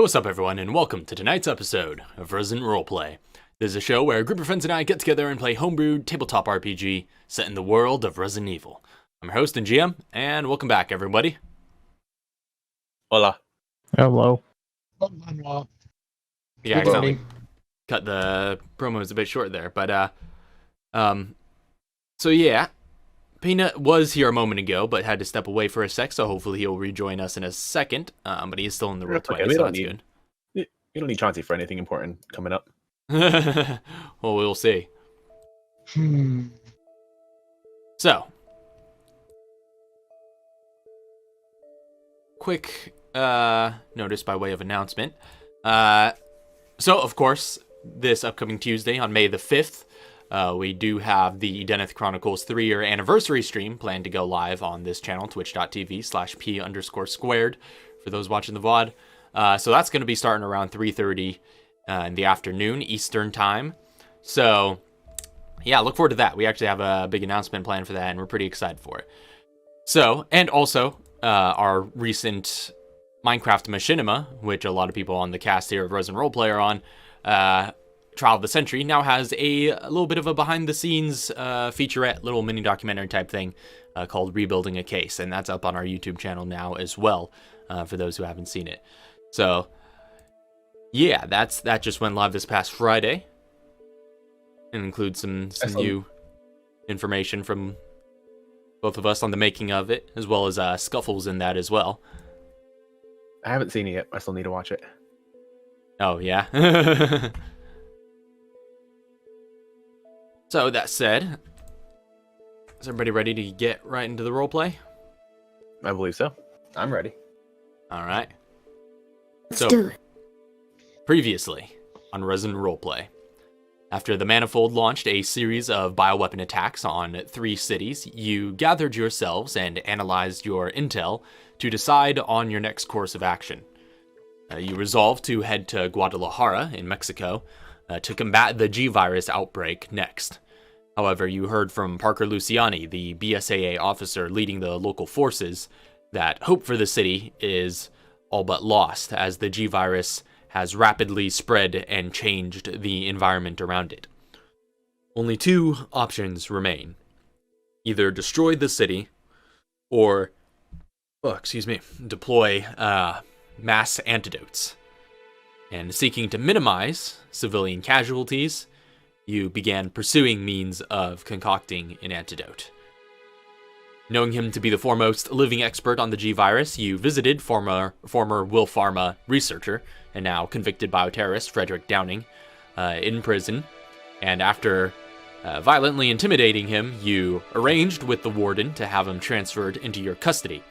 what's up everyone, and welcome to tonight's episode of Resident Roleplay. This is a show where a group of friends and I get together and play homebrewed tabletop RPG set in the world of Resident Evil. I'm your host and GM, and welcome back everybody. Hola. Hello. Yeah, I accidentally cut the promos a bit short there, but so yeah, Peanut was here a moment ago, but had to step away for a sec, so hopefully he'll rejoin us in a second. But he is still in the roll 20, so that's good. You don't need Chauncey for anything important coming up. Well, we'll see. So, quick notice by way of announcement. So, of course, this upcoming Tuesday on May the 5th, we do have the Deneth Chronicles 3-year anniversary stream planned to go live on this channel, twitch.tv/p_squared, for those watching the VOD. So that's going to be starting around 3:30 in the afternoon Eastern time. So, yeah, look forward to that. We actually have a big announcement planned for that, and we're pretty excited for it. So, and also, our recent Minecraft Machinima, which a lot of people on the cast here of Resident Roleplay are on, Trial of the Century, now has a little bit of a behind-the-scenes featurette, little mini-documentary type thing called Rebuilding a Case, and that's up on our YouTube channel now as well, for those who haven't seen it. So, yeah, that just went live this past Friday, and includes some new information from both of us on the making of it, as well as scuffles in that as well. I haven't seen it yet. I still need to watch it. Oh, yeah? So, that said, is everybody ready to get right into the roleplay? I believe so. I'm ready. Alright. Let's do it. Previously on Resident Roleplay. After the Manifold launched a series of bioweapon attacks on 3 cities, you gathered yourselves and analyzed your intel to decide on your next course of action. You resolved to head to Guadalajara in Mexico to combat the G-Virus outbreak next. However, you heard from Parker Luciani, the BSAA officer leading the local forces, that hope for the city is all but lost as the G-Virus has rapidly spread and changed the environment around it. Only 2 options remain. Either destroy the city or, deploy mass antidotes. And seeking to minimize civilian casualties, you began pursuing means of concocting an antidote. Knowing him to be the foremost living expert on the G-Virus, you visited former Will Pharma researcher, and now convicted bioterrorist Frederick Downing, in prison, and after violently intimidating him, you arranged with the warden to have him transferred into your custody.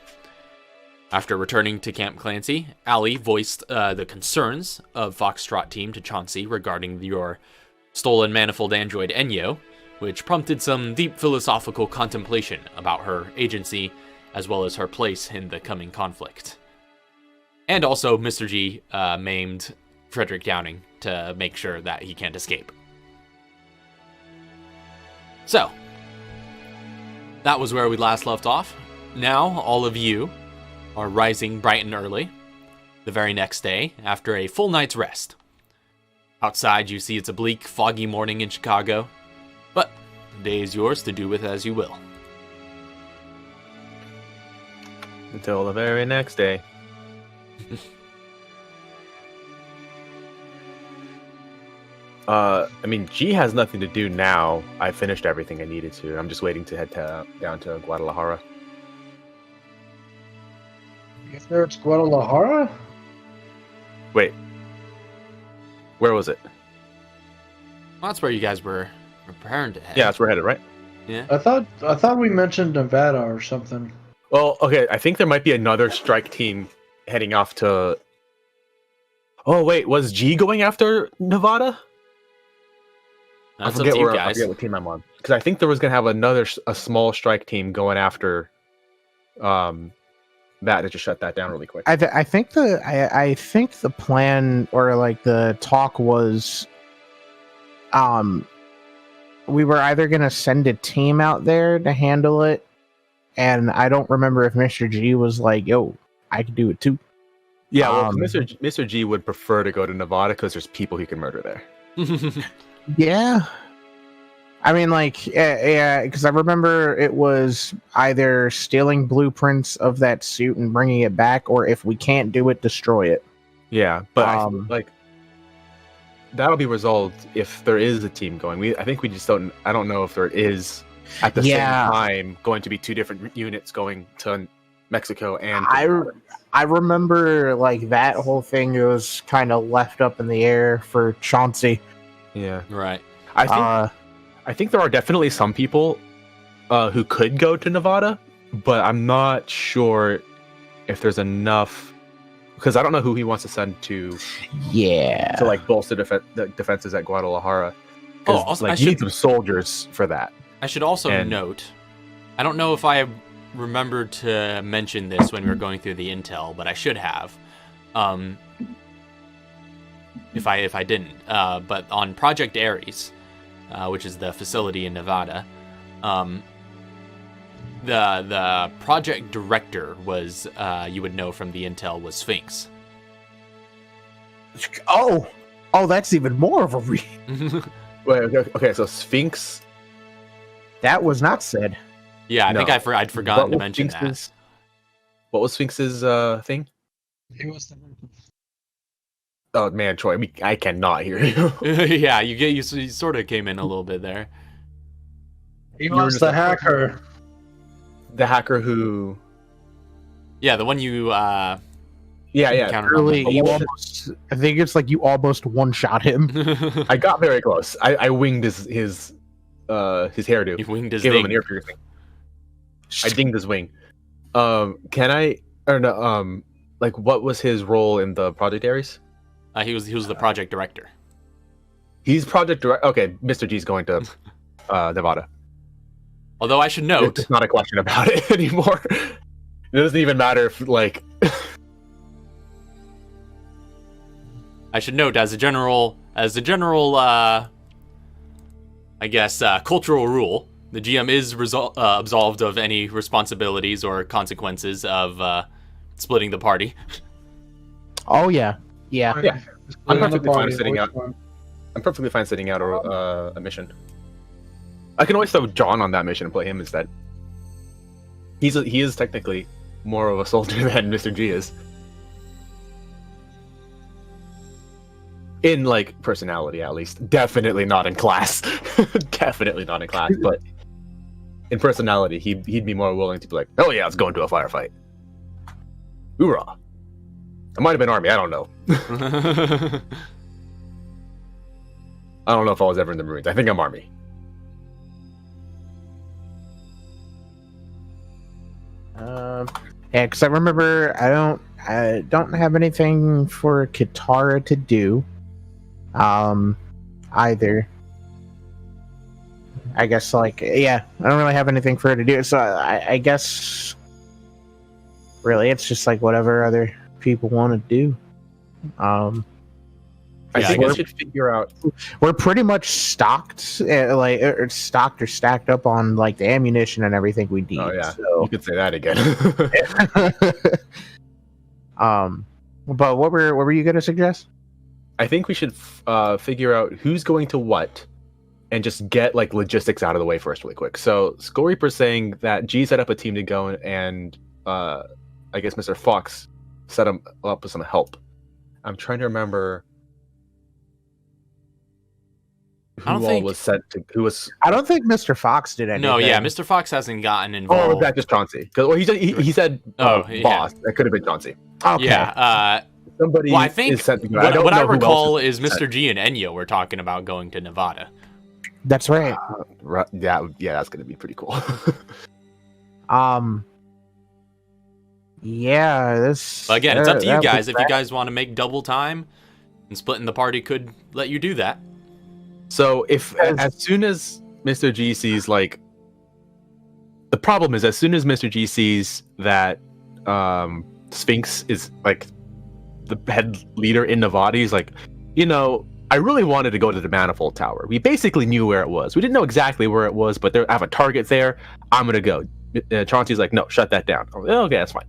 After returning to Camp Clancy, Allie voiced the concerns of Foxtrot team to Chauncey regarding your stolen manifold android Enyo, which prompted some deep philosophical contemplation about her agency, as well as her place in the coming conflict. And also, Mr. G maimed Frederick Downing to make sure that he can't escape. So, that was where we last left off. Now, all of you are rising bright and early, the very next day, after a full night's rest. Outside, you see it's a bleak, foggy morning in Chicago, but the day is yours to do with as you will. Until the very next day. G has nothing to do now. I finished everything I needed to. I'm just waiting to head down to Guadalajara. If it's Guadalajara? Wait. Where was it? Well, that's where you guys were preparing to head. Yeah, that's where we're headed, right? Yeah. I thought we mentioned Nevada or something. Well, okay, I think there might be another strike team heading off to... Oh, wait, was G going after Nevada? That's up to you guys. I forget what team I'm on. Because I think there was going to have a small strike team going after that. Just shut that down really quick. I think the plan or like the talk was we were either going to send a team out there to handle it, and I don't remember if Mr. G was like, yo, I could do it too. Yeah, well, Mr. G would prefer to go to Nevada because there's people he can murder there. Yeah. I mean, like, yeah, because I remember it was either stealing blueprints of that suit and bringing it back, or if we can't do it, destroy it. Yeah, but that'll be resolved if there is a team going. I think we just don't. I don't know if there is at the same time going to be two different units going to Mexico and. I remember like that whole thing was kind of left up in the air for Chauncey. Yeah, Right. I think there are definitely some people who could go to Nevada, but I'm not sure if there's enough because I don't know who he wants to send to. Yeah. To like bolster the defenses at Guadalajara. Also, you need some soldiers for that. I should also note, I don't know if I remembered to mention this when we were going through the intel, but I should have. If I didn't, but on Project Ares, which is the facility in Nevada, the project director was you would know from the intel was Sphinx. Oh, that's even more of a read. Wait, okay, so Sphinx. That was not said. Yeah, I think I'd forgotten to mention that. What was Sphinx's thing? He was the. Oh man, Troy, I cannot hear you. Yeah, you sort of came in a little bit there. He was the hacker. The hacker who. Yeah, the one you. Yeah. Really, I think it's like you almost one-shot him. I got very close. I winged his hairdo. You winged his Gave ding. him an ear piercing. I dinged his wing. Can I or no? Like, what was his role in the Project Ares? He was the project director. He's project director. Okay, Mr. G's going to Nevada. Although I should note, it's not a question about it anymore. It doesn't even matter if like. I should note as a general, I guess, cultural rule, the GM is absolved of any responsibilities or consequences of splitting the party. Oh yeah. I'm perfectly fine sitting out. I'm perfectly fine sitting out a mission. I can always throw John on that mission and play him instead. He is technically more of a soldier than Mr. G is. In like personality, at least. Definitely not in class. Definitely not in class, but in personality, he'd be more willing to be like, oh yeah, let's go into a firefight. Hoorah! It might have been Army. I don't know. I don't know if I was ever in the Marines. I think I'm Army. Yeah, because I remember I don't have anything for Katara to do. Either. I guess I don't really have anything for her to do. So I guess really it's just like whatever other people want to do. I think we should figure out. We're pretty much stocked, stocked or stacked up on like the ammunition and everything we need. Oh yeah, so. You could say that again. But what were you gonna suggest? I think we should figure out who's going to what, and just get like logistics out of the way first, really quick. So Skull Reaper's saying that G set up a team to go, and I guess Mr. Fox set him up with some help. I'm trying to remember. I don't think Mr. Fox did anything. No, yeah, Mr. Fox hasn't gotten involved. Oh, was that just Chauncey? Well, he said boss. That could have been Chauncey. Okay. Yeah. Somebody. Well, I think is sent to go. what I recall is Mr. G and Enyo were talking about going to Nevada. That's right. Yeah, that's gonna be pretty cool. Yeah, this. But again, it's up to you guys. If you guys want to make double time, and splitting the party could let you do that. So as soon as Mr. G sees the problem is as soon as Mr. G sees that Sphinx is like the head leader in Nevada, he's like, I really wanted to go to the Manifold Tower. We basically knew where it was. We didn't know exactly where it was, but I have a target there. I'm gonna go. Chauncey's like, no, shut that down. Okay, that's fine.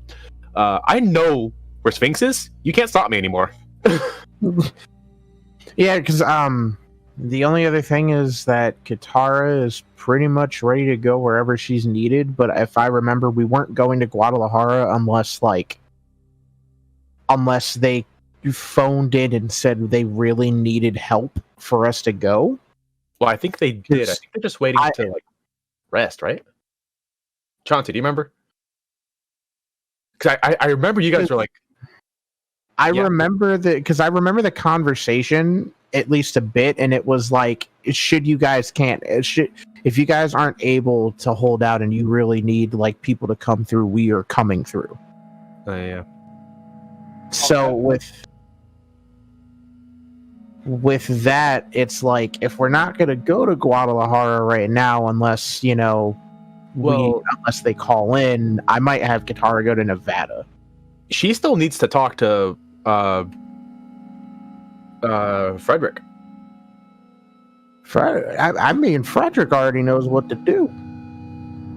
I know where Sphinx is, you can't stop me anymore. Yeah, because the only other thing is that Katara is pretty much ready to go wherever she's needed. But if I remember, we weren't going to Guadalajara unless they phoned in and said they really needed help for us to go. Well, I think they did. I think they're just waiting to like rest, right? Chauncey, do you remember? Because I remember you guys were like, I remember the conversation at least a bit, and it was like, if you guys aren't able to hold out and you really need like people to come through, we are coming through. oh yeah. So with that, it's like, if we're not going to go to Guadalajara right now, unless unless they call in, I might have Katara go to Nevada. She still needs to talk to Frederick. I mean, Frederick already knows what to do.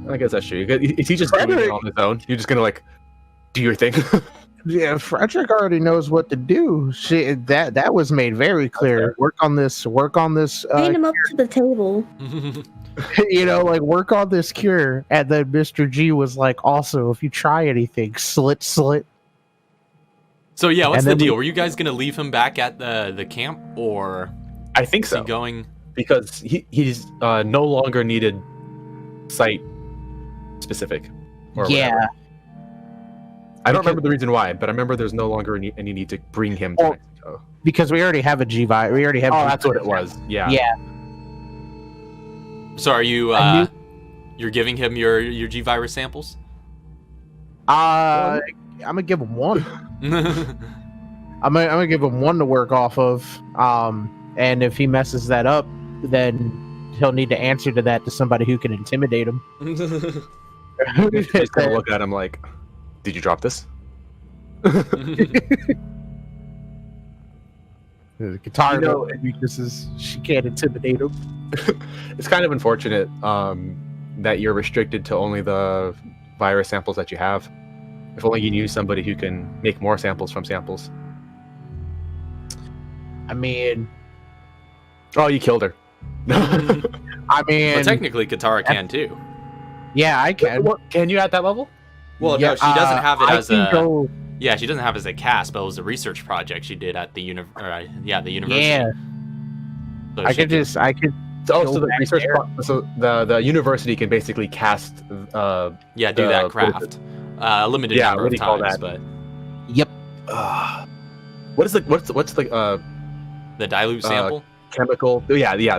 I guess that's true. Is he just doing it on his own? You're just gonna like do your thing? Yeah, Frederick already knows what to do. That was made very clear. Work on this. Bring him up to the table. Work on this cure. And then Mr. G was like, also, if you try anything, slit. So yeah, what's the deal? Were you guys gonna leave him back at the camp, or I think so. Going because he's no longer needed site specific. Yeah. I don't remember the reason why, but I remember there's no longer any need to bring him to Mexico. Because we already have a G-Virus. We already have. Oh, that's what it was. Yeah. Yeah. So are you you're giving him your G-Virus samples? I'm gonna give him one. I'm gonna give him one to work off of. And if he messes that up, then he'll need to answer to that to somebody who can intimidate him. He's gonna look at him like, "Did you drop this?" The guitar weaknesses. She can't intimidate him. It's kind of unfortunate that you're restricted to only the virus samples that you have. If only you knew somebody who can make more samples from samples. I mean, oh, you killed her. I mean, well, technically, Katara can too. Yeah, I can. Can you at that level? Well, no, she doesn't have it as a. Go... Yeah, she doesn't have it as a cast, but it was a research project she did at the university. Yeah. So I could. So the research. The university can basically cast. Do that craft. A limited number of times, but. Yep. What's the dilute sample? Chemical. Yeah.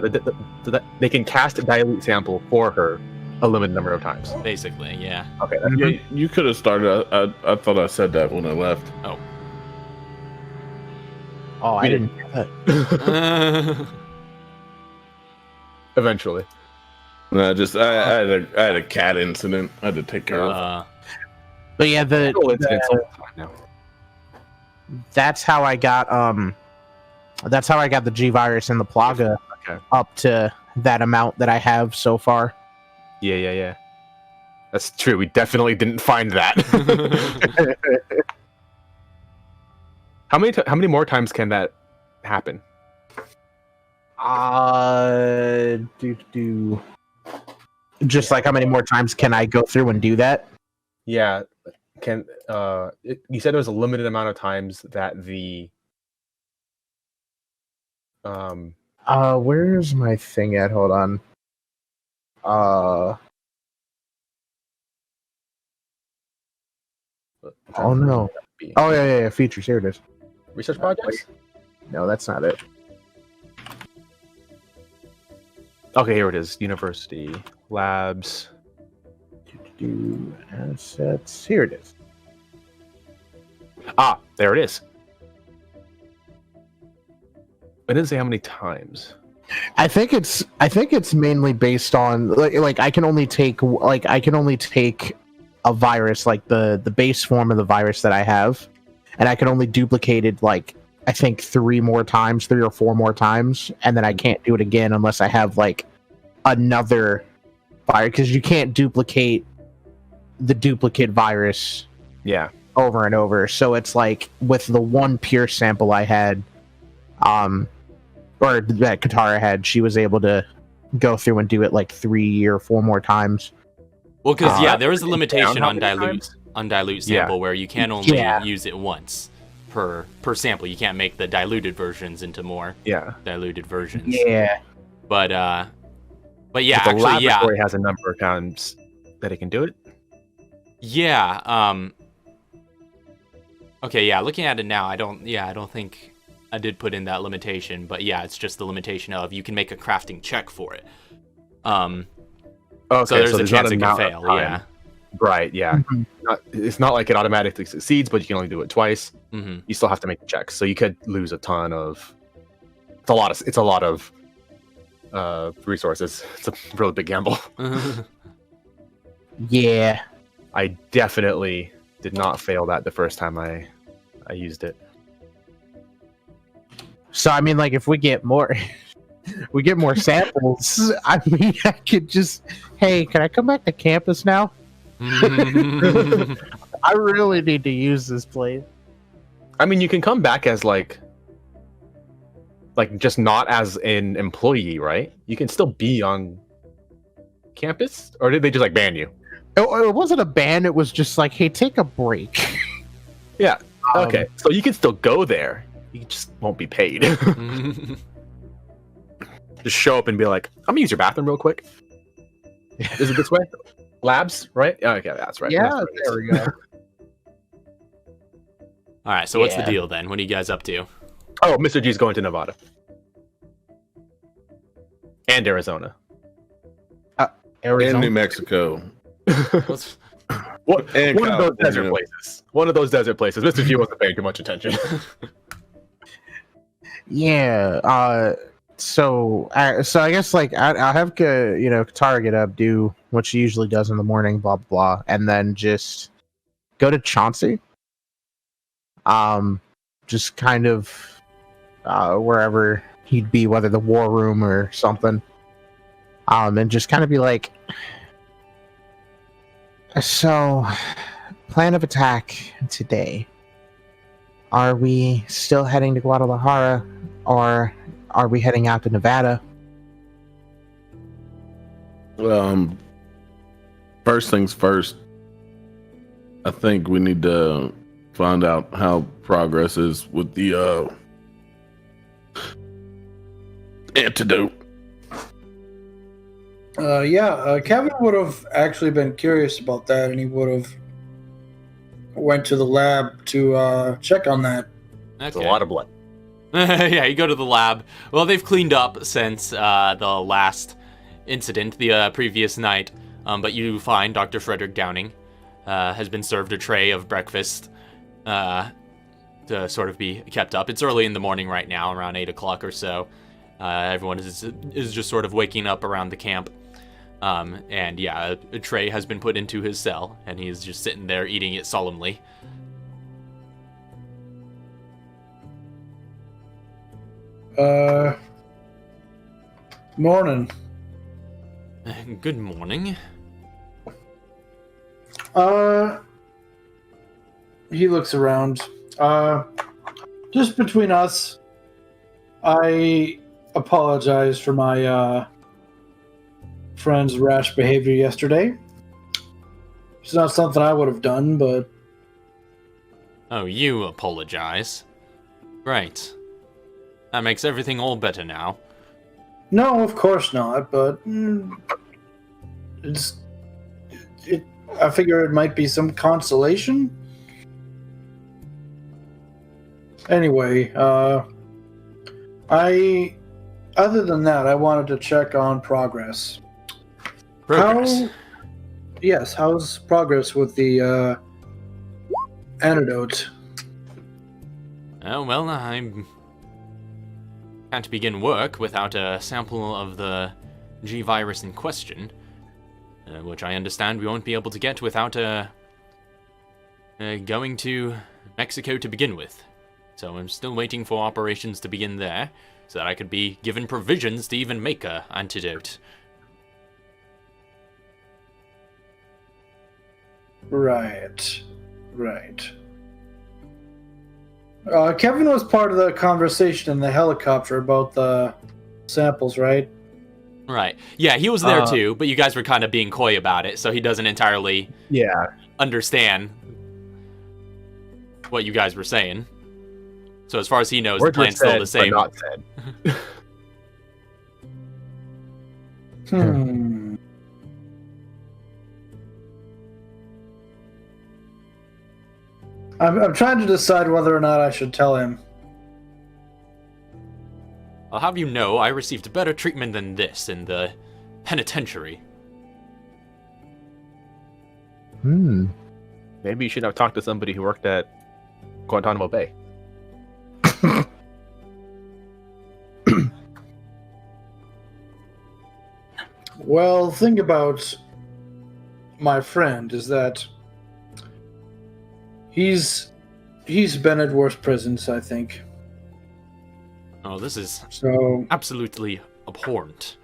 They can cast a dilute sample for her a limited number of times. Basically, yeah. Okay. Yeah, you could have started. I thought I said that when I left. Oh. Oh, I didn't hear that. Eventually. No, I had a cat incident I had to take care of. But yeah, that's how I got the G-Virus and the Plaga up to that amount that I have so far. Yeah. That's true. We definitely didn't find that. How many more times can that happen? Just like how many more times can I go through and do that? Yeah. You said there was a limited amount of times that the where's my thing at? Hold on. Oh no. Oh yeah. Features. Here it is. Research projects? No, that's not it. Okay, here it is. University labs. Assets. Here it is. Ah, there it is. I didn't say how many times. I think it's mainly based on like I can only take a virus, like the base form of the virus that I have, and I can only duplicate it like I think 3 or 4 more times, and then I can't do it again unless I have like another virus, because you can't duplicate the duplicate virus. Yeah. over and over. So it's like with the one pure sample I had, or that Katara had, she was able to go through and do it like 3 or 4 more times. Well, because there is a limitation on dilute sample Yeah. where you can only use it once per sample. You can't make the diluted versions into more diluted versions. Yeah. But yeah, the actually, laboratory has a number of times that it can do it. Yeah. Okay. Yeah. Looking at it now, I don't think I did put in that limitation. But yeah, it's just the limitation of you can make a crafting check for it. Okay, so there's a chance it can fail. Yeah. Right. Yeah. Mhm. It's not like it automatically succeeds, but you can only do it twice. Mm-hmm. You still have to make the checks, so you could lose a ton of. It's a lot of resources. It's a really big gamble. Yeah. I definitely did not fail that the first time I used it. So I mean, like, if we get more, samples. I mean, I could just, hey, can I come back to campus now? I really need to use this place. I mean, you can come back as like just not as an employee, right? You can still be on campus, or did they just like ban you? It wasn't a ban. It was just like, hey, take a break. Yeah. Okay. So you can still go there. You just won't be paid. Just show up and be like, I'm gonna use your bathroom real quick. Is it this way? Labs, right? Okay, that's right. Yeah, That's right. there we go. All right. So what's the Yeah. deal then? What are you guys up to? Oh, Mr. G's going to Nevada. And Arizona. Arizona. In New Mexico. What's- One of those California. desert places. One of those desert places. Mr. G wasn't paying too much attention. Yeah. So I guess like I'll have Katara get up, do what she usually does in the morning, blah blah blah, and then just go to Chauncey. Just kind of wherever he'd be, whether the war room or something. And just kind of be like, so plan of attack today. Are we still heading to Guadalajara, or are we heading out to Nevada? First things first. I think we need to find out how progress is with the antidote. Kevin would have actually been curious about that, and he would have went to the lab to check on that. It's a lot of blood. Yeah, you go to the lab. Well, they've cleaned up since the last incident, the previous night. But you find Dr. Frederick Downing has been served a tray of breakfast to sort of be kept up. It's early in the morning right now, around 8 o'clock or so. Everyone is just sort of waking up around the camp. And yeah, a tray has been put into his cell, and he's just sitting there eating it solemnly. Morning. Good morning. He looks around. Just between us, I apologize for my friend's rash behavior yesterday. It's not something I would have done, but... Oh, you apologize. Right. That makes everything all better now. No, of course not, but... I figure it might be some consolation. Anyway, other than that, I wanted to check on progress. Progress. How's progress with the antidote? Oh, well, I can't begin work without a sample of the G virus in question, which I understand we won't be able to get without going to Mexico to begin with. So I'm still waiting for operations to begin there, so that I could be given provisions to even make a antidote. Right. Kevin was part of the conversation in the helicopter about the samples, right? Right. Yeah, he was there too, but you guys were kind of being coy about it, so he doesn't entirely understand what you guys were saying. So as far as he knows, the plan's still the same. Not said. I'm trying to decide whether or not I should tell him. I'll have you know, I received better treatment than this in the penitentiary. Maybe you should have talked to somebody who worked at Guantanamo Bay. Well, the thing about my friend is that he's been at worse prisons, I think. Oh, this is so absolutely abhorrent.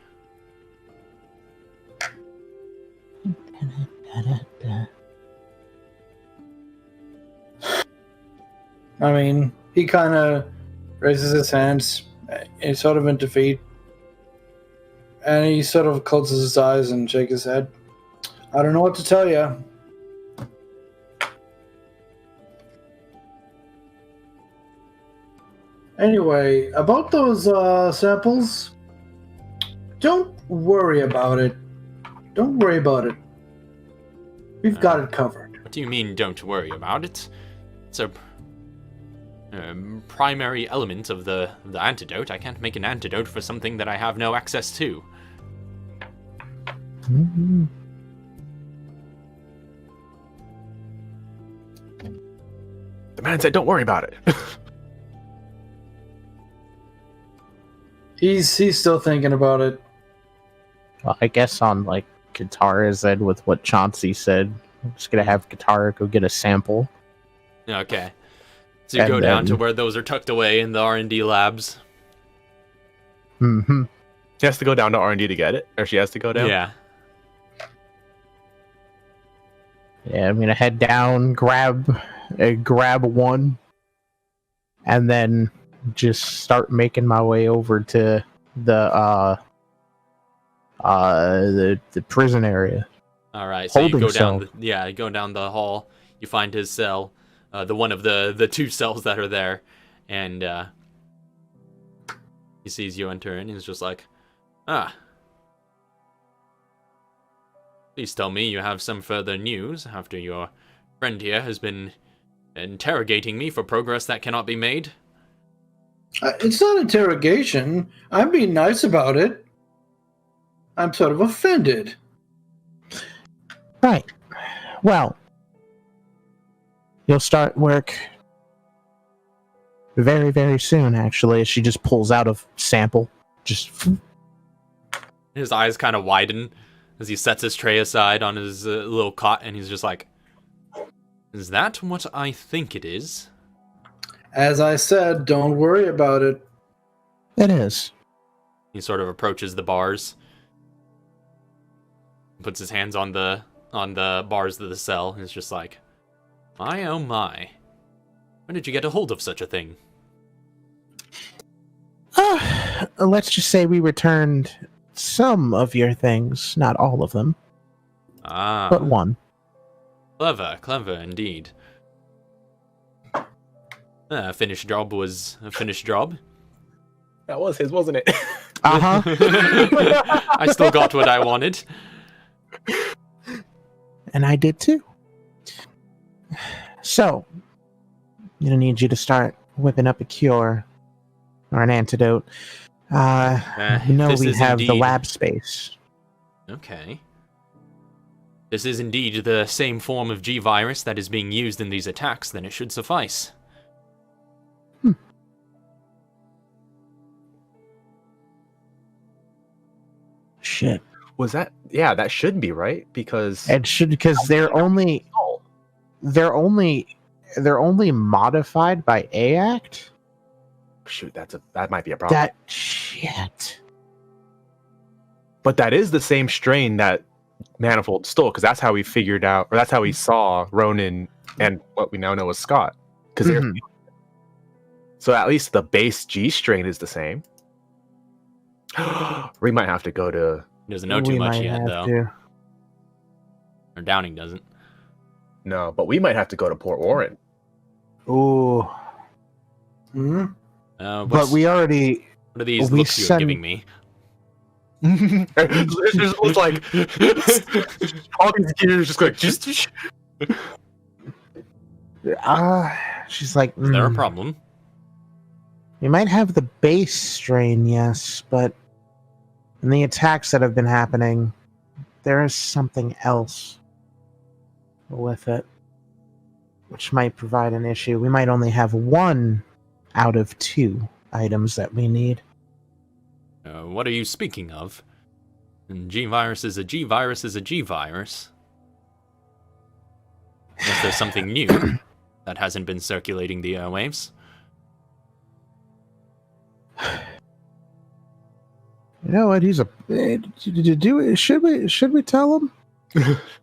I mean, he kind of raises his hands, he's sort of in defeat, and he sort of closes his eyes and shakes his head. I don't know what to tell you. Anyway, about those samples, don't worry about it. Don't worry about it. We've got it covered. What do you mean, don't worry about it? It's a primary element of the antidote. I can't make an antidote for something that I have no access to. The man said, don't worry about it. He's still thinking about it. Well, I guess on like Katara's end with what Chauncey said, I'm just gonna have Katara go get a sample. Okay. So you go down to where those are tucked away in the R&D labs. Mm-hmm. She has to go down to R&D to get it? Or she has to go down? Yeah. Yeah, I'm gonna head down, grab one, and then just start making my way over to the prison area. All right, so Holding you go cell. down. You go down the hall. You find his cell, the one of the two cells that are there, and he sees you enter, and he's just like, Please tell me you have some further news after your friend here has been interrogating me for progress that cannot be made. It's not interrogation. I'm being nice about it. I'm sort of offended. Right. Well, you'll start work very, very soon, actually. She just pulls out a sample. Just... His eyes kind of widen as he sets his tray aside on his little cot, and he's just like, is that what I think it is? As I said, don't worry about it. It is. He sort of approaches the bars, puts his hands on the bars of the cell, and is just like, my oh my. When did you get a hold of such a thing? Let's just say we returned some of your things, not all of them. But one. Clever indeed. A finished job was a finished job. That was his, wasn't it? Uh-huh. I still got what I wanted. And I did too. So, I'm gonna need you to start whipping up a cure or an antidote. We have the lab space. Okay. This is indeed the same form of G virus that is being used in these attacks, then it should suffice. Shit. Was that? Yeah, that should be right because It should, because they're only modified by AACT. Shoot, that might be a problem. That shit. But that is the same strain that Manifold stole, because that's how we figured out, or that's how we saw Ronan and what we now know as Scott. Because So at least the base G strain is the same. We might have to go to... He doesn't know too We much might yet, have though. to. Or Downing doesn't. No, but we might have to go to Port Warren. Ooh. Hmm? But we already... What are these we looks you're send- giving me? It was like all these gears just like she's like, Is there a "Mm, problem? You might have the base strain, yes, but in the attacks that have been happening, there is something else with it, which might provide an issue. We might only have 1 out of 2 items that we need. What are you speaking of? G virus is a G virus is a G virus. Is there something new that hasn't been circulating the airwaves? You know what? He's a. Should we tell him?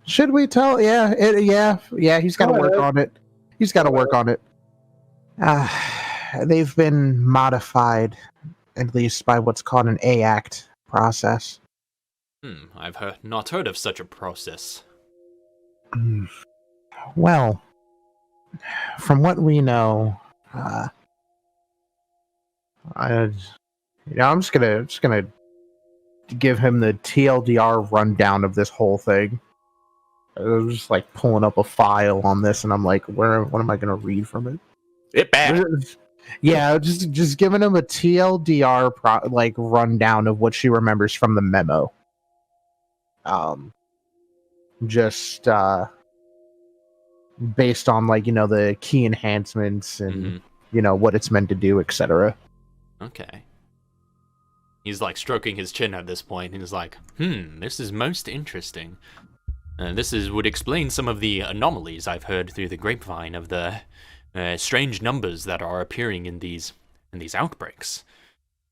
Should we tell? Yeah. He's got to work on it. He's got to work on it. They've been modified, at least by what's called an AACT process. I've not heard of such a process. Well, from what we know, I'm just gonna give him the TLDR rundown of this whole thing. I was just like pulling up a file on this, and I'm like, what am I gonna read from it? it bad. Yeah, just giving him a TLDR rundown of what she remembers from the memo. Just based on the key enhancements and what it's meant to do, etc. Okay. He's like stroking his chin at this point, and he's like, this is most interesting. Would explain some of the anomalies I've heard through the grapevine of the strange numbers that are appearing in these outbreaks.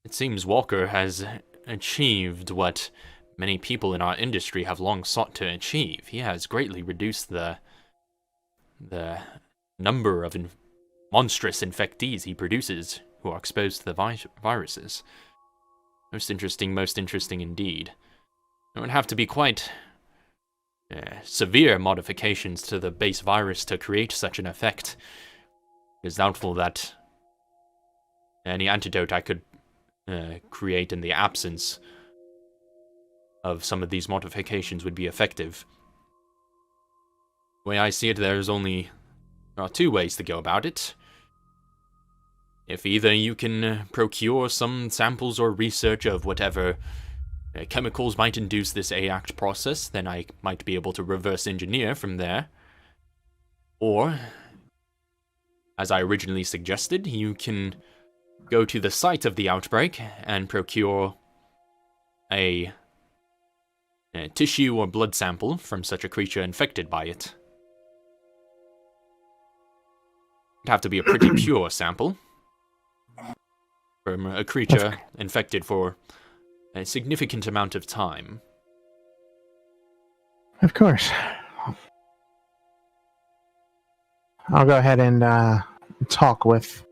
It seems Walker has achieved what many people in our industry have long sought to achieve. He has greatly reduced the number of monstrous infectees he produces who are exposed to the viruses. Most interesting indeed. It would have to be quite severe modifications to the base virus to create such an effect. It is doubtful that any antidote I could create in the absence of some of these modifications would be effective. The way I see it, there are 2 ways to go about it. If either you can procure some samples or research of whatever chemicals might induce this AACT process, then I might be able to reverse engineer from there. Or, as I originally suggested, you can go to the site of the outbreak and procure a tissue or blood sample from such a creature infected by it. It'd have to be a pretty pure sample from a creature infected for a significant amount of time. Of course. I'll go ahead and talk with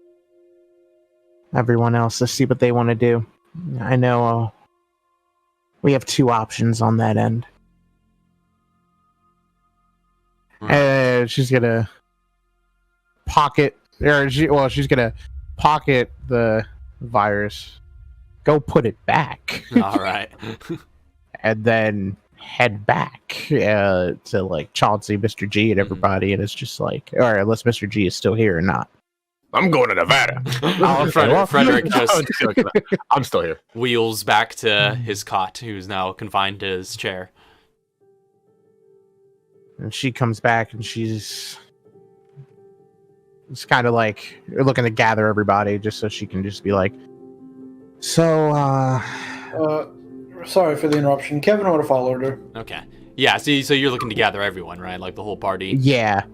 everyone else to see what they want to do. I know we have 2 options on that end. She's gonna pocket, she's gonna pocket the virus, go put it back, All right. and then head back to Chauncey, Mr. G, and everybody, and it's just like, all right, unless Mr. G is still here or not. I'm going to Nevada. Frederick just I'm still here. wheels back to his cot, who's now confined to his chair. And she comes back, and she's kind of like looking to gather everybody just so she can just be like, so, Sorry for the interruption. Kevin would have followed her. Okay. Yeah, so you're looking to gather everyone, right? Like the whole party? yeah.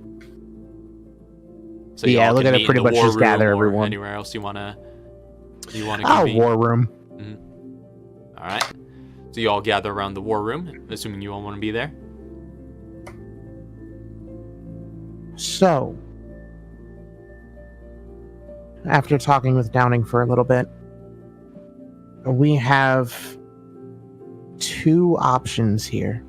So you Yeah, all look can at it meet in pretty the much war just gather room or everyone. anywhere else you wanna Oh, war room. Alright. So you all gather around the war room, assuming you all want to be there? So, after talking with Downing for a little bit, we have 2 options here.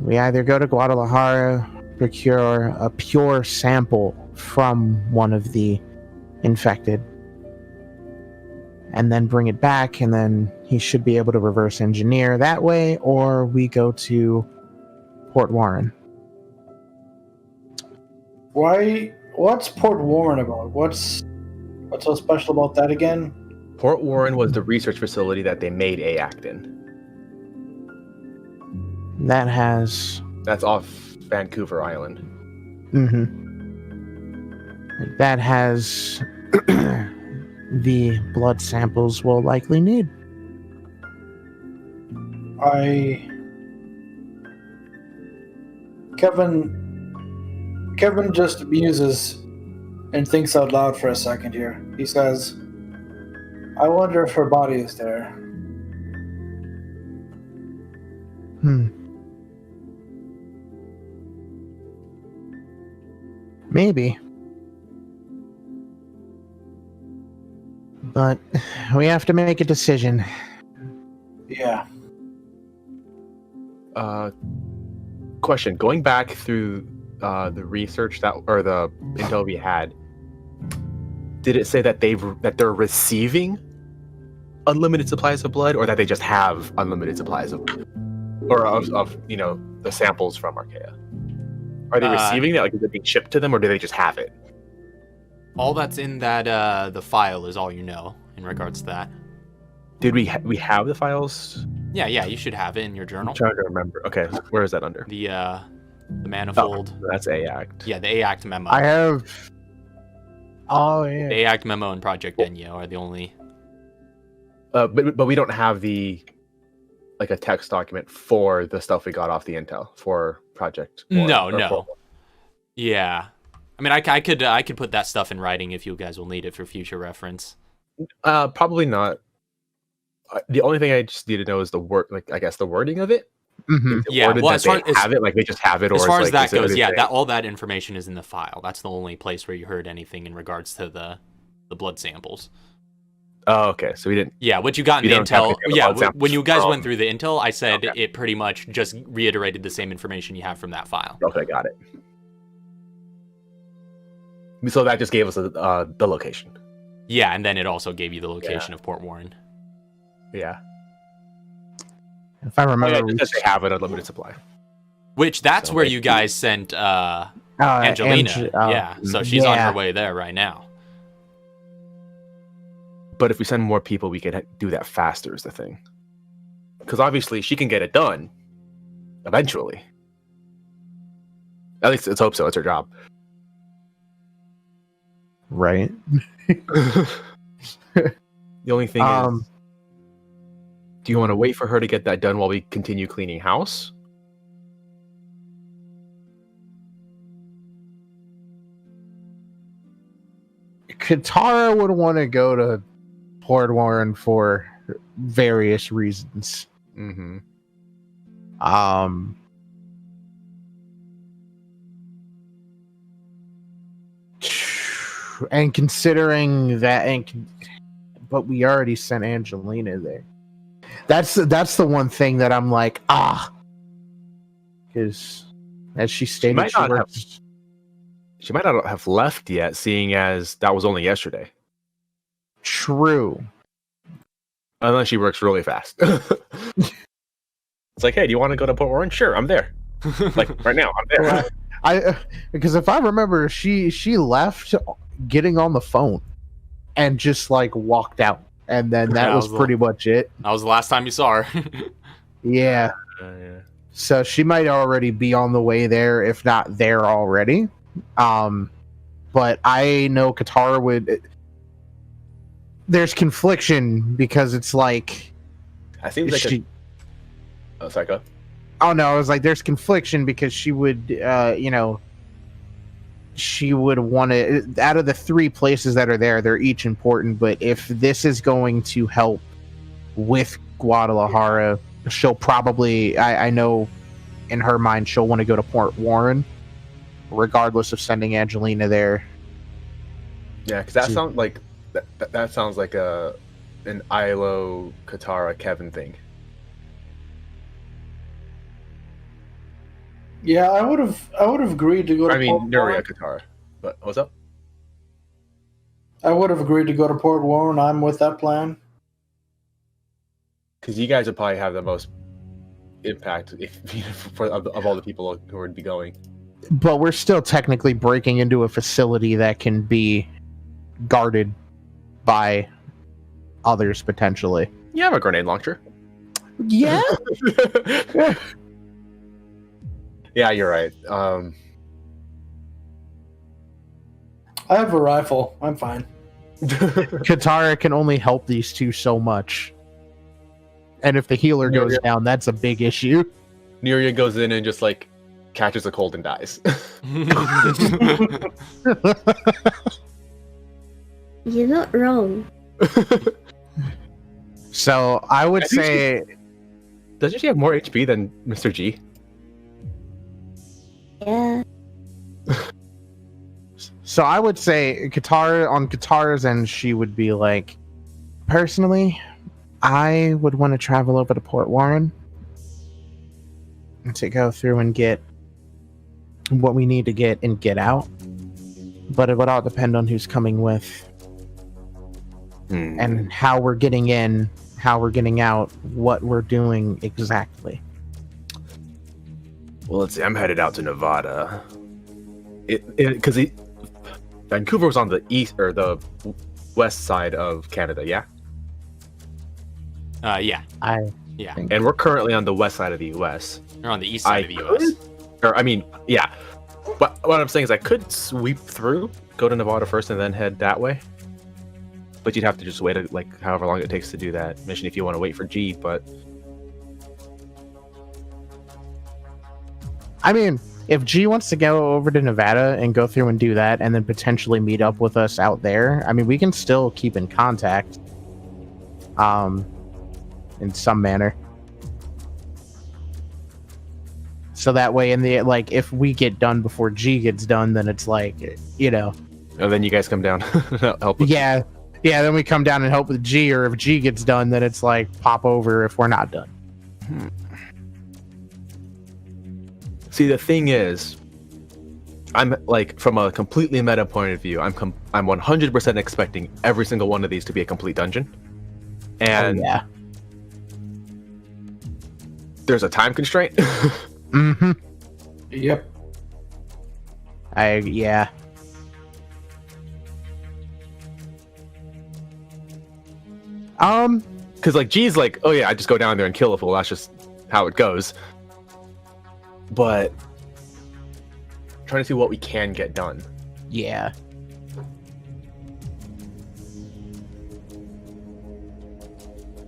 We either go to Guadalajara, procure a pure sample from one of the infected, and then bring it back, and then he should be able to reverse engineer that way, or we go to Port Warren. Why? What's Port Warren about? What's so special about that again? Port Warren was the research facility that they made AACT in. That's off Vancouver Island. That has the blood samples we'll likely need. Kevin just muses and thinks out loud for a second here. He says, I wonder if her body is there. Maybe. But we have to make a decision. Yeah. Question. Going back through the research the intel we had, did it say that they're receiving unlimited supplies of blood, or that they just have unlimited supplies of the samples from Archaea? Are they receiving that? Like, is it being shipped to them, or do they just have it? All that's in that the file is all you know in regards to that. Did we have the files? Yeah, you should have it in your journal. I'm trying to remember. Okay, where is that under? The manifold. Oh, that's AACT. Yeah, the AACT memo. I have. Oh yeah. The AACT memo and Project Enyo are the only. But we don't have a text document for the stuff we got off the intel for Project. No. Yeah, I mean, I could put that stuff in writing if you guys will need it for future reference. Probably not. The only thing I just need to know is the wording of it. Yeah, well, as far as have it, they just have it. As or far as that goes, yeah, all that information is in the file. That's the only place where you heard anything in regards to the blood samples. Oh, okay. So we didn't. Yeah, what you got in the intel. Yeah, when you guys went through the intel, I said it pretty much just reiterated the same information you have from that file. Okay, got it. So that just gave us the location. Yeah, and then it also gave you the location of Port Warren. Yeah. If I remember, they have an unlimited supply. Which that's where you guys sent Angelina. So she's on her way there right now. But if we send more people, we could do that faster, is the thing. Because obviously she can get it done eventually. At least let's hope so. It's her job. Right. The only thing is, do you want to wait for her to get that done while we continue cleaning house? Katara would want to go to Port Warren for various reasons. Mm-hmm. And considering that, but we already sent Angelina there. That's the one thing that I'm like, because as she stated, she might not have left yet, seeing as that was only yesterday. True. Unless she works really fast. It's like, hey, do you want to go to Port Warren? Sure, I'm there. Like right now, I'm there. Because if I remember, she left getting on the phone and just walked out, and then that was pretty much it. That was the last time you saw her. Yeah. So she might already be on the way there, if not there already. But I know Katara would. There's confliction because it's like. I think sorry, go. Oh no, I was like, there's confliction because she would, she would want to. Out of the 3 places that are there, they're each important. But if this is going to help with Guadalajara, she'll probably. I know, in her mind, she'll want to go to Port Warren, regardless of sending Angelina there. Yeah, because that sounds like that sounds like an Ilo, Katara, Kevin thing. Yeah, I would have agreed to go to Port Nuria Warren. Katara. But what's up? I would have agreed to go to Port Warren. I'm with that plan. Because you guys would probably have the most impact of all the people who would be going. But we're still technically breaking into a facility that can be guarded by others potentially. You have a grenade launcher. Yeah. Yeah, you're right. I have a rifle. I'm fine. Katara can only help these two so much. And if the healer goes down, that's a big issue. Nuria goes in and just like catches a cold and dies. You're not wrong. So I would say... Doesn't she have more HP than Mr. G? Yeah. So I would say Katara's end, she would be like, personally, I would want to travel over to Port Warren to go through and get what we need to get and get out. But it would all depend on who's coming with and how we're getting in, how we're getting out, what we're doing exactly. Well, let's see. I'm headed out to Nevada. Because Vancouver was on the east or the west side of Canada, yeah? Yeah. Yeah. And we're currently on the west side of the U.S. Or on the east side of the U.S. Yeah. But what I'm saying is I could sweep through, go to Nevada first, and then head that way. But you'd have to just wait, like, however long it takes to do that mission if you want to wait for G, but... I mean, if G wants to go over to Nevada and go through and do that and then potentially meet up with us out there, I mean, we can still keep in contact. In some manner. So that way, if we get done before G gets done, then it's like, And then you guys come down, help with Yeah, then we come down and help with G, or if G gets done, then it's like, pop over if we're not done. See, the thing is, I'm like, from a completely meta point of view, I'm 100% expecting every single one of these to be a complete dungeon. And yeah. There's a time constraint. Mm-hmm. Yep. Yeah. Because like G's like, oh yeah, I just go down there and kill a fool. That's just how it goes. But trying to see what we can get done. Yeah.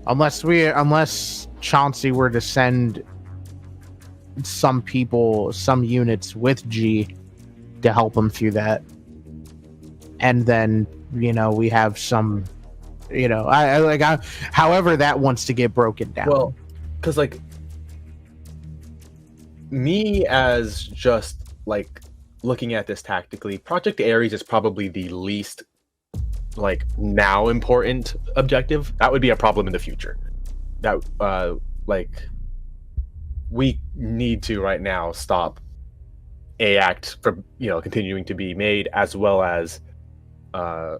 Unless Chauncey were to send some units with G to help him through that, and then we have some, however that wants to get broken down. Well, because like me as just like looking at this tactically, Project Ares is probably the least like now important objective. That would be a problem in the future. That like we need to right now stop ACT from continuing to be made, as well as I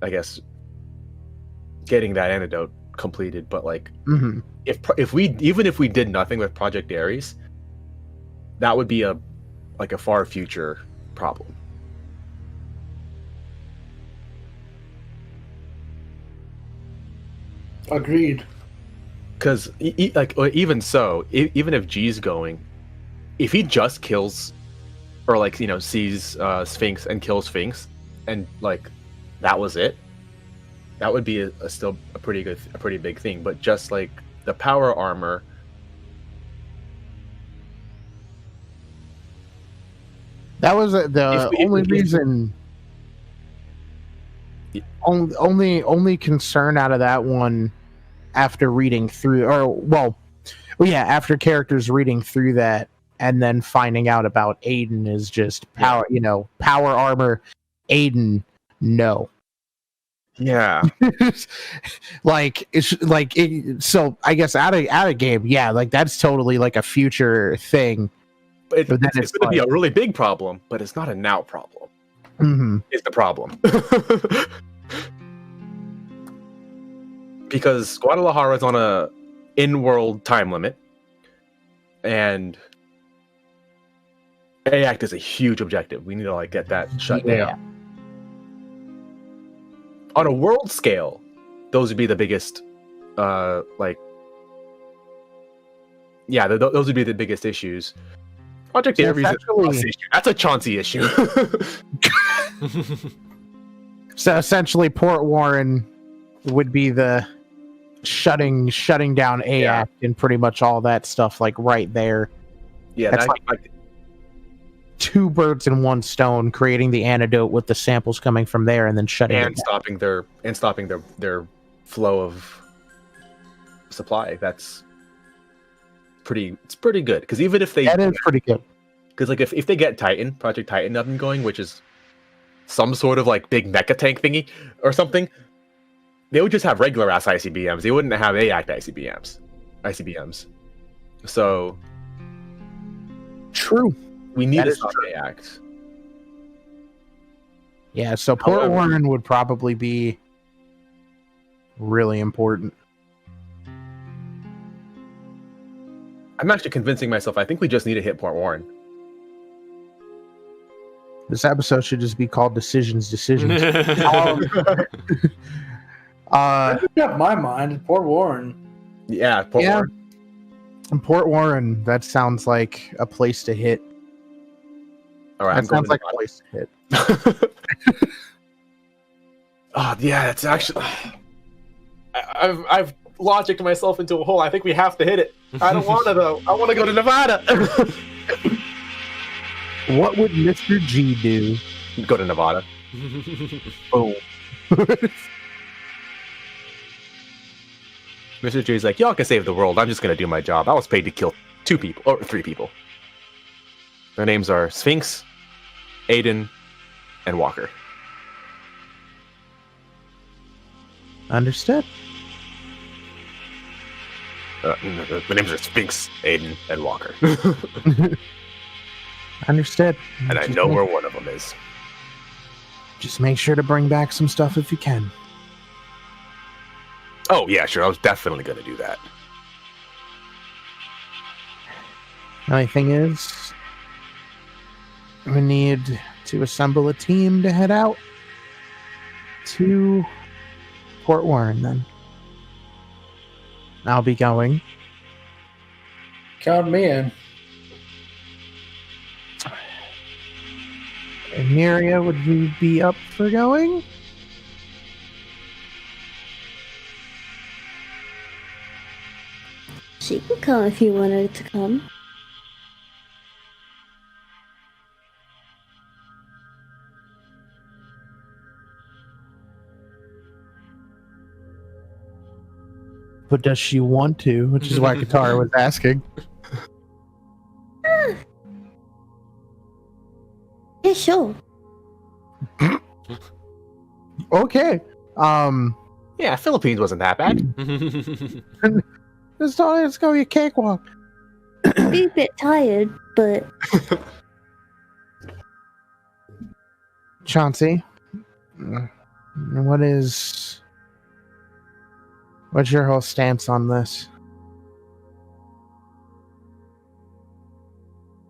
guess getting that antidote completed. But like if we did nothing with Project Ares, that would be a far future problem. Agreed. Because even so, even if G's going, if he just kills, or sees Sphinx and kills Sphinx, and like that was it, that would be still a pretty big thing. But just like the power armor, that was the only reason. Only concern out of that one, after reading through, after characters reading through that and then finding out about Aiden, is just power, power armor, Aiden, No. Yeah. So I guess out of game, yeah, like that's totally like a future thing. But But then it's going to be a really big problem, but it's not a now problem. Mhm. Is the problem. Because Guadalajara is on a in-world time limit, and AACT is a huge objective. We need to get that shut down. On a world scale, those would be the biggest, those would be the biggest issues. Project Ares that's a Chauncey issue. So essentially, Port Warren would be the shutting down AACT and pretty much all that stuff, right there. Yeah, that's like two birds in one stone, creating the antidote with the samples coming from there, and then shutting it down. stopping their flow of supply. It's pretty good, because even if they is pretty good, because if they get Project Titan up and going, which is some sort of big mecha tank thingy or something, they would just have regular ass ICBMs. They wouldn't have AACT ICBMs. So true. We need to stop AACT. Yeah, so Port Warren would probably be really important. I'm actually convincing myself. I think we just need to hit Port Warren. This episode should just be called Decisions. Yeah, my mind, Port Warren. Yeah, Port Warren. And Port Warren, that sounds like a place to hit. All right, that sounds like a place to hit. Oh yeah, it's actually. I've logicked myself into a hole. I think we have to hit it. I don't want to though. I want to go to Nevada. What would Mr. G do? Go to Nevada. Boom. Mr. G's like, y'all can save the world. I'm just gonna do my job. I was paid to kill 2 people or 3 people. Their names are Sphinx, Aiden, and Walker. Understood. The names are Sphinx, Aiden, and Walker. Understood. And I know where one of them is. Just make sure to bring back some stuff if you can. Oh, yeah, sure. I was definitely going to do that. The only thing is, we need to assemble a team to head out to Port Warren, then. I'll be going. Count me in. And Miria, would you be up for going? She can come if you want her to come. But does she want to? Which is why Katara was asking. Yeah, sure. Okay. Yeah, Philippines wasn't that bad. Let's go be a cakewalk. Be a bit tired, but Chauncey, what's your whole stance on this?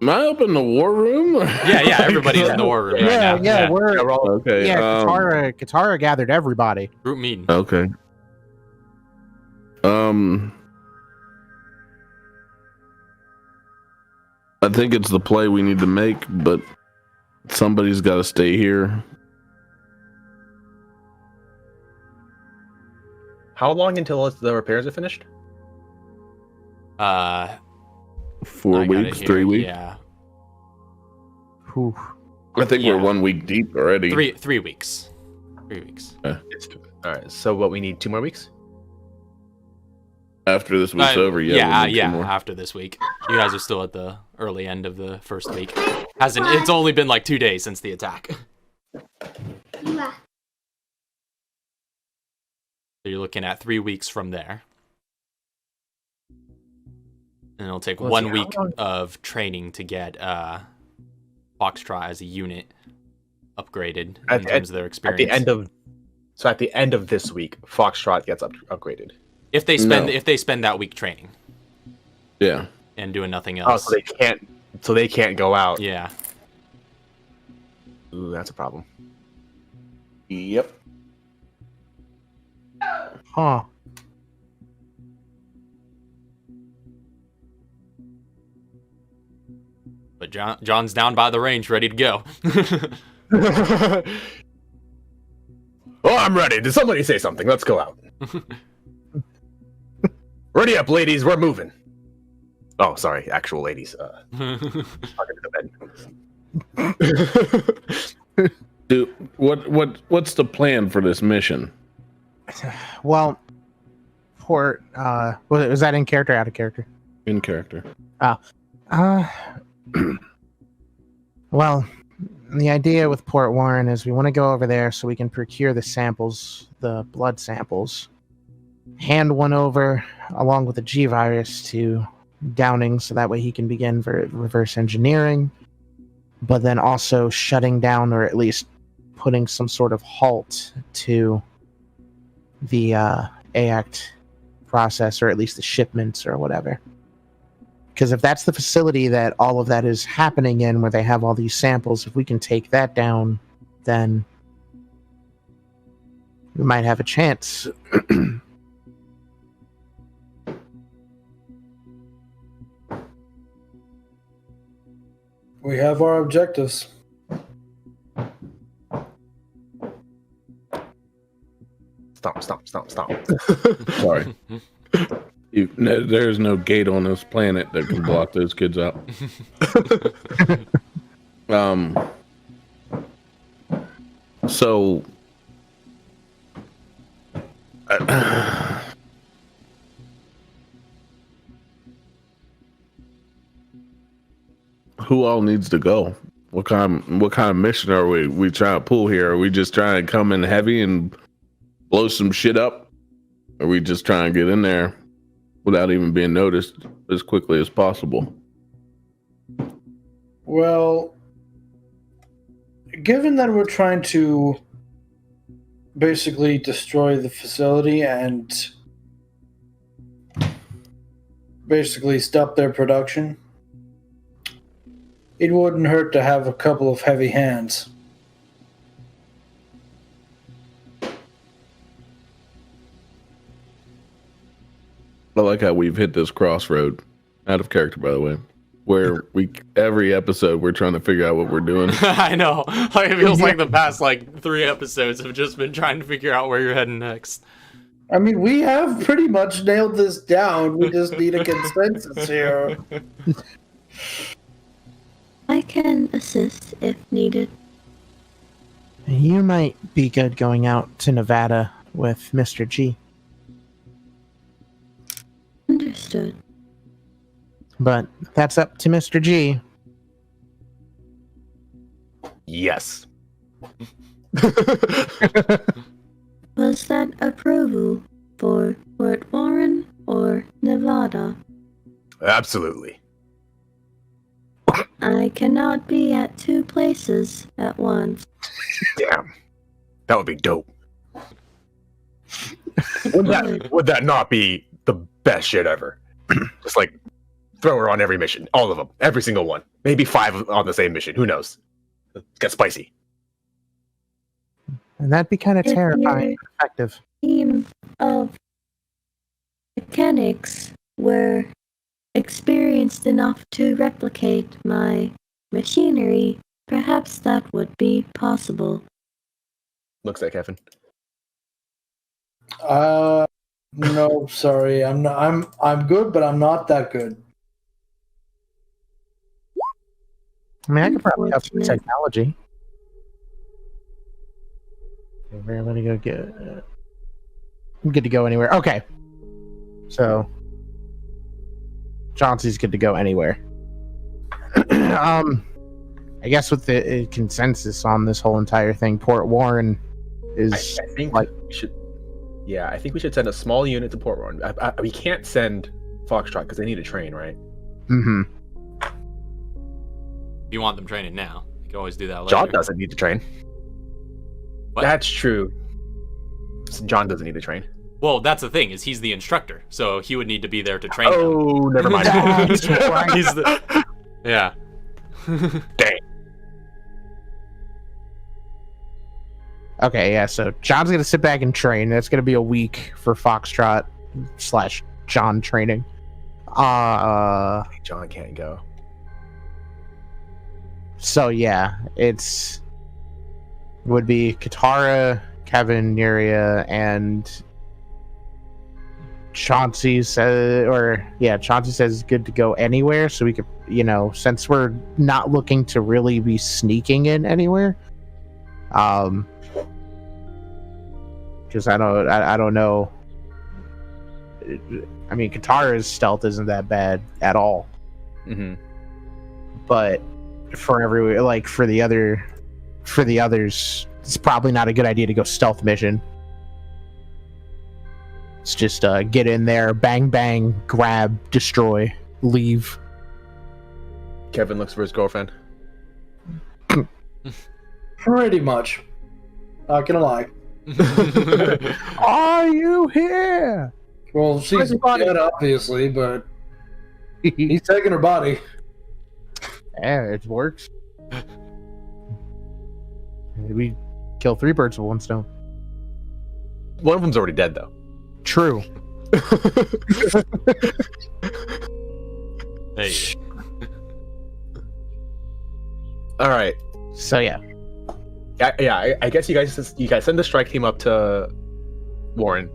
Am I up in the war room? Yeah, everybody's in the war room right now. We're all okay. Katara gathered everybody. Group meeting. Okay. I think it's the play we need to make, but somebody's got to stay here. How long until the repairs are finished? 4 weeks, 3 weeks. Yeah. Whew. I think we're 1 week deep already. 3 weeks. 3 weeks. All right. So what we need 2 more weeks? After this week's over, we need 2 more. After this week. You guys are still at the early end of the first week. It's only been 2 days since the attack. So you're looking at 3 weeks from there. And it'll take Well, 1 see, week how long- of training to get Foxtrot as a unit upgraded in terms of their experience. At the end of this week, Foxtrot gets upgraded. If they spend that week training Yeah. and doing nothing Oh, else. so they can't go out. Yeah. Ooh, that's a problem. Yep. Huh. But John's down by the range, ready to go. Oh, I'm ready. Did somebody say something? Let's go out. Ready up, ladies. We're moving. Oh, sorry, actual ladies. Talking to the men. Dude, what's the plan for this mission? Well, was that in character or out of character? In character. Well, the idea with Port Warren is we want to go over there so we can procure the samples, the blood samples, hand one over along with the G virus to Downing so that way he can begin reverse engineering, but then also shutting down or at least putting some sort of halt to the AACT process, or at least the shipments or whatever. Because if that's the facility that all of that is happening in, where they have all these samples, if we can take that down, then we might have a chance. We have our objectives. Stop. Sorry. There's no gate on this planet that can block those kids out. So who all needs to go? What kind of mission are we trying to pull here? Are we just trying to come in heavy and blow some shit up? Or are we just trying to get in there without even being noticed as quickly as possible? Well, given that we're trying to basically destroy the facility and basically stop their production, it wouldn't hurt to have a couple of heavy hands. I like how we've hit this crossroad, out of character, by the way, where every episode we're trying to figure out what we're doing. I know. Like, it feels like the past 3 episodes have just been trying to figure out where you're heading next. I mean, we have pretty much nailed this down. We just need a consensus here. I can assist if needed. You might be good going out to Nevada with Mr. G. Understood. But that's up to Mr. G. Yes. Was that approval for Fort Warren or Nevada? Absolutely. I cannot be at 2 places at once. Damn. That would be dope. Would that not be the best shit ever? Just throw her on every mission. All of them. Every single one. Maybe 5 on the same mission. Who knows? Get spicy. And that'd be kind of If terrifying your and effective. team of mechanics were experienced enough to replicate my machinery, perhaps that would be possible. Looks like Kevin. No, sorry. I'm not. I'm good, but I'm not that good. I mean, I could probably have some Unfortunate. technology. Okay, we're gonna go get. I'm good to go anywhere. Okay. So, Chauncey's good to go anywhere. I guess with the consensus on this whole entire thing, Port Warren is I think like we should. Yeah, I think we should send a small unit to Port Warren. We can't send Foxtrot because they need a train, right? Mm-hmm. If you want them training now, you can always do that later. John doesn't need to train. What? That's true. John doesn't need to train. Well, that's the thing, is he's the instructor, so he would need to be there to train them. Oh, never mind. He's the... Yeah. Dang. Okay, yeah, so John's gonna sit back and train. That's gonna be a week for Foxtrot / John training. John can't go. So yeah, would be Katara, Kevin, Nuria, and Chauncey says it's good to go anywhere, so we could, since we're not looking to really be sneaking in anywhere, because I don't know. I mean, Katara's stealth isn't that bad at all. Mm-hmm. But for the others, it's probably not a good idea to go stealth mission. It's just get in there, bang bang, grab, destroy, leave. Kevin looks for his girlfriend. Pretty much. Not gonna lie. Are you here? Well, she's dead, obviously, but he's taking her body. Yeah, it works. We kill 3 birds with 1 stone. One of them's already dead, though. True. Hey. All right. So yeah. I guess you guys send the strike team up to Warren.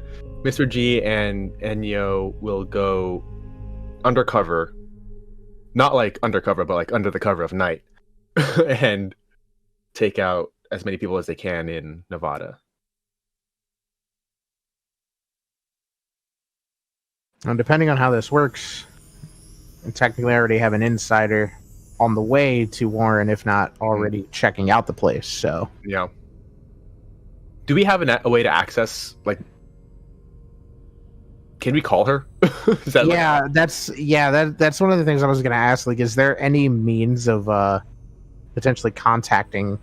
Mr. G and Enyo will go undercover. Not like undercover, but like under the cover of night. And take out as many people as they can in Nevada. And depending on how this works, and technically I already have an insider on the way to Warren, if not already checking out the place. So yeah. Do we have a way to access, like, can we call her? Is that that's one of the things I was going to ask. Like, is there any means of potentially contacting?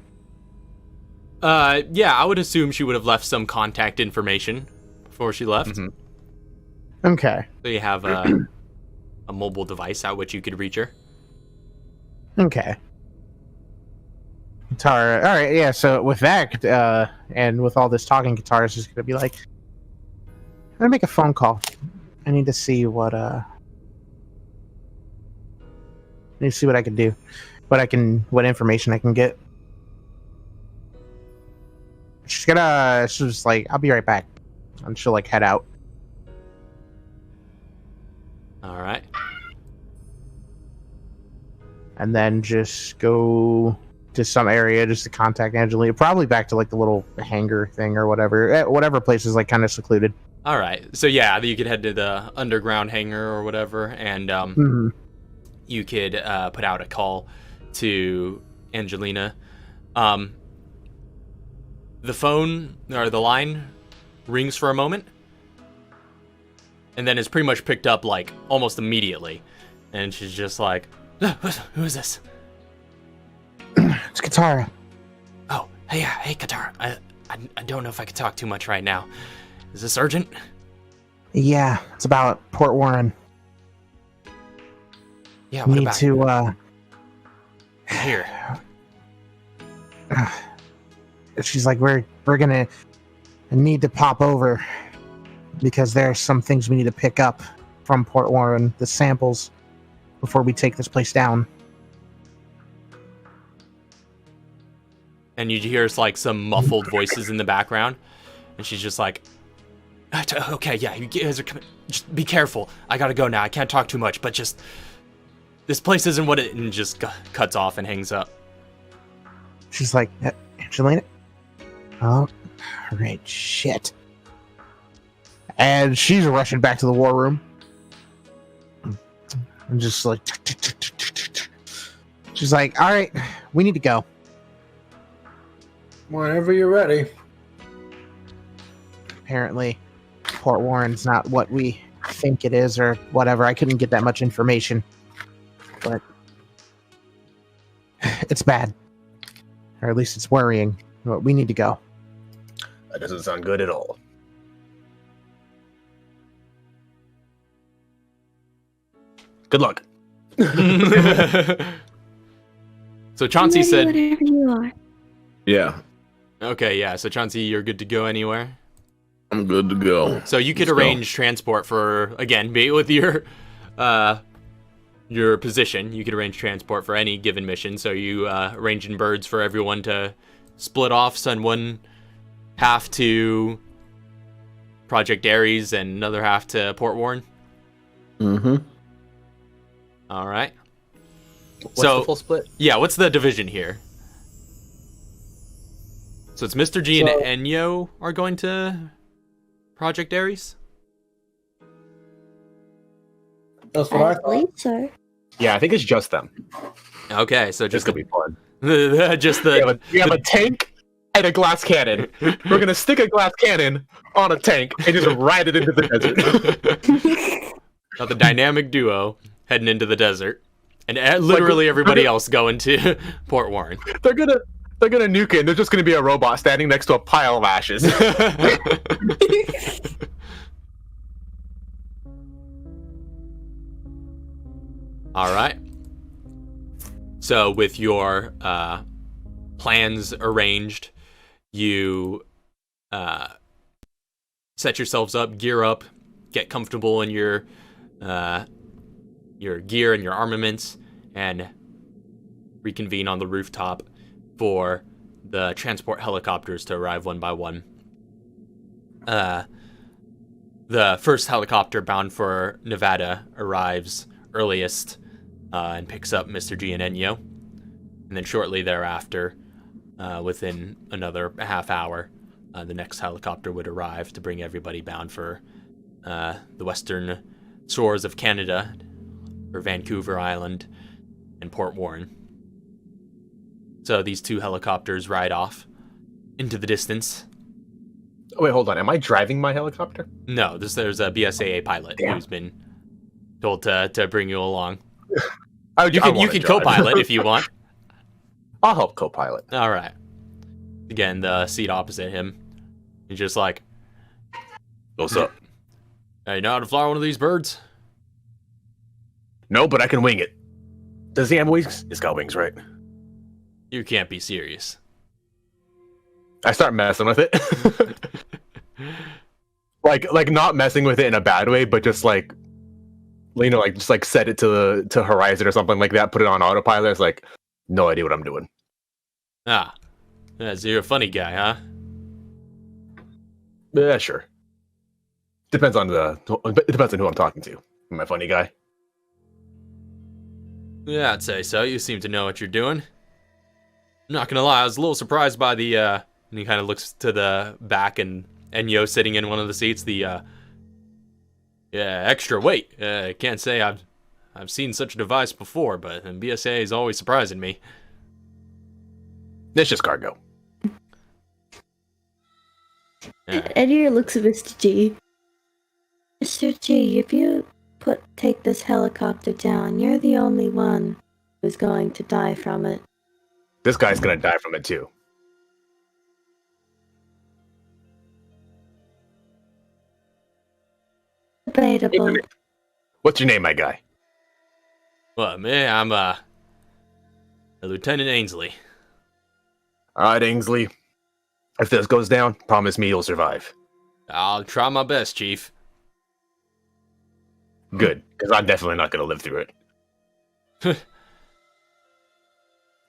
Yeah, I would assume she would have left some contact information before she left. Mm-hmm. Okay. So you have a mobile device at which you could reach her. Okay. Katara. All right. Yeah. So with that, and with all this talking, Katara's just gonna be like, "I'm gonna make a phone call. I need to see what I can do, what information I can get." She's just like, "I'll be right back," and she'll like head out. All right. And then just go to some area just to contact Angelina. Probably back to like the little hangar thing or whatever place is like kind of secluded. All right. So yeah, you could head to the underground hangar or whatever, and you could put out a call to Angelina. The phone or the line rings for a moment, and then it's pretty much picked up like almost immediately, and she's just like, "Who is this?" It's Katara. Oh, hey, Katara. I don't know if I could talk too much right now. Is this urgent? Yeah, it's about Port Warren. Yeah, what about here? She's like, we're gonna need to pop over because there are some things we need to pick up from Port Warren, the samples, before we take this place down. And you hear like some muffled voices in the background, and she's just like, "Okay, yeah, you guys are coming. Just be careful. I gotta go now. I can't talk too much, but just this place isn't what it." And just cuts off and hangs up. She's like, "Angelina? Oh, right, shit." And she's rushing back to the war room. And just like, she's like, "All right, we need to go." Whenever you're ready. Apparently. Port Warren's not what we think it is or whatever. I couldn't get that much information, but it's bad, or at least it's worrying. But we need to go. That doesn't sound good at all. Good luck. So Chauncey I'm ready said, whenever you are. Yeah, okay, yeah, so Chauncey, you're good to go anywhere? I'm good to go. So you could Let's go. arrange transport for, again, be with your position. You could arrange transport for any given mission. So you arranging birds for everyone to split off, send one half to Project Ares and another half to Port Warren? Mm-hmm. All right. What's So- the full split? Yeah, what's the division here? So it's Mr. G So- and Enyo are going to Project Ares? That's what I I thought. believe so. Yeah, I think it's just them. Okay, so This just could be fun. just the We have a tank and a glass cannon. We're gonna stick a glass cannon on a tank and just ride it into the desert. Now the dynamic duo heading into the desert, and literally everybody else going to Port Warren. They're gonna nuke it. And there's just gonna be a robot standing next to a pile of ashes. All right. So with your plans arranged, you set yourselves up, gear up, get comfortable in your gear and your armaments, and reconvene on the rooftop for the transport helicopters to arrive one by one. The first helicopter bound for Nevada arrives earliest and picks up Mr. G and Enyo. And then shortly thereafter, within another half hour, the next helicopter would arrive to bring everybody bound for the western shores of Canada, for Vancouver Island and Port Warren. So these two helicopters ride off into the distance. Oh, wait, hold on. Am I driving my helicopter? No, there's a BSAA pilot Damn. who's been told to bring you along. You You can co-pilot if you want. I'll help co-pilot. All right. Again, the seat opposite him. He's just like, What's up? hey, you know how to fly one of these birds? No, but I can wing it. Does he have wings? It's got wings, right? You can't be serious. I start messing with it. like not messing with it in a bad way, but just like, you know, like just like set it to Horizon or something like that. Put it on autopilot. It's like, no idea what I'm doing. Ah. Yeah, so you're a funny guy, huh? Yeah, sure. It depends on who I'm talking to. Am I a funny guy? Yeah, I'd say so. You seem to know what you're doing. Not gonna lie, I was a little surprised by the, and he kind of looks to the back and Enyo sitting in one of the seats, the, extra weight. I can't say I've seen such a device before, but BSA is always surprising me. It's just cargo. Yeah. Eddie looks at Mr. G. Mr. G, if you take this helicopter down, you're the only one who's going to die from it. This guy's gonna die from it too. Debatable. What's your name, my guy? Well, man, I'm, Lieutenant Ainsley. All right, Ainsley. If this goes down, promise me you'll survive. I'll try my best, Chief. Good, because I'm definitely not gonna live through it.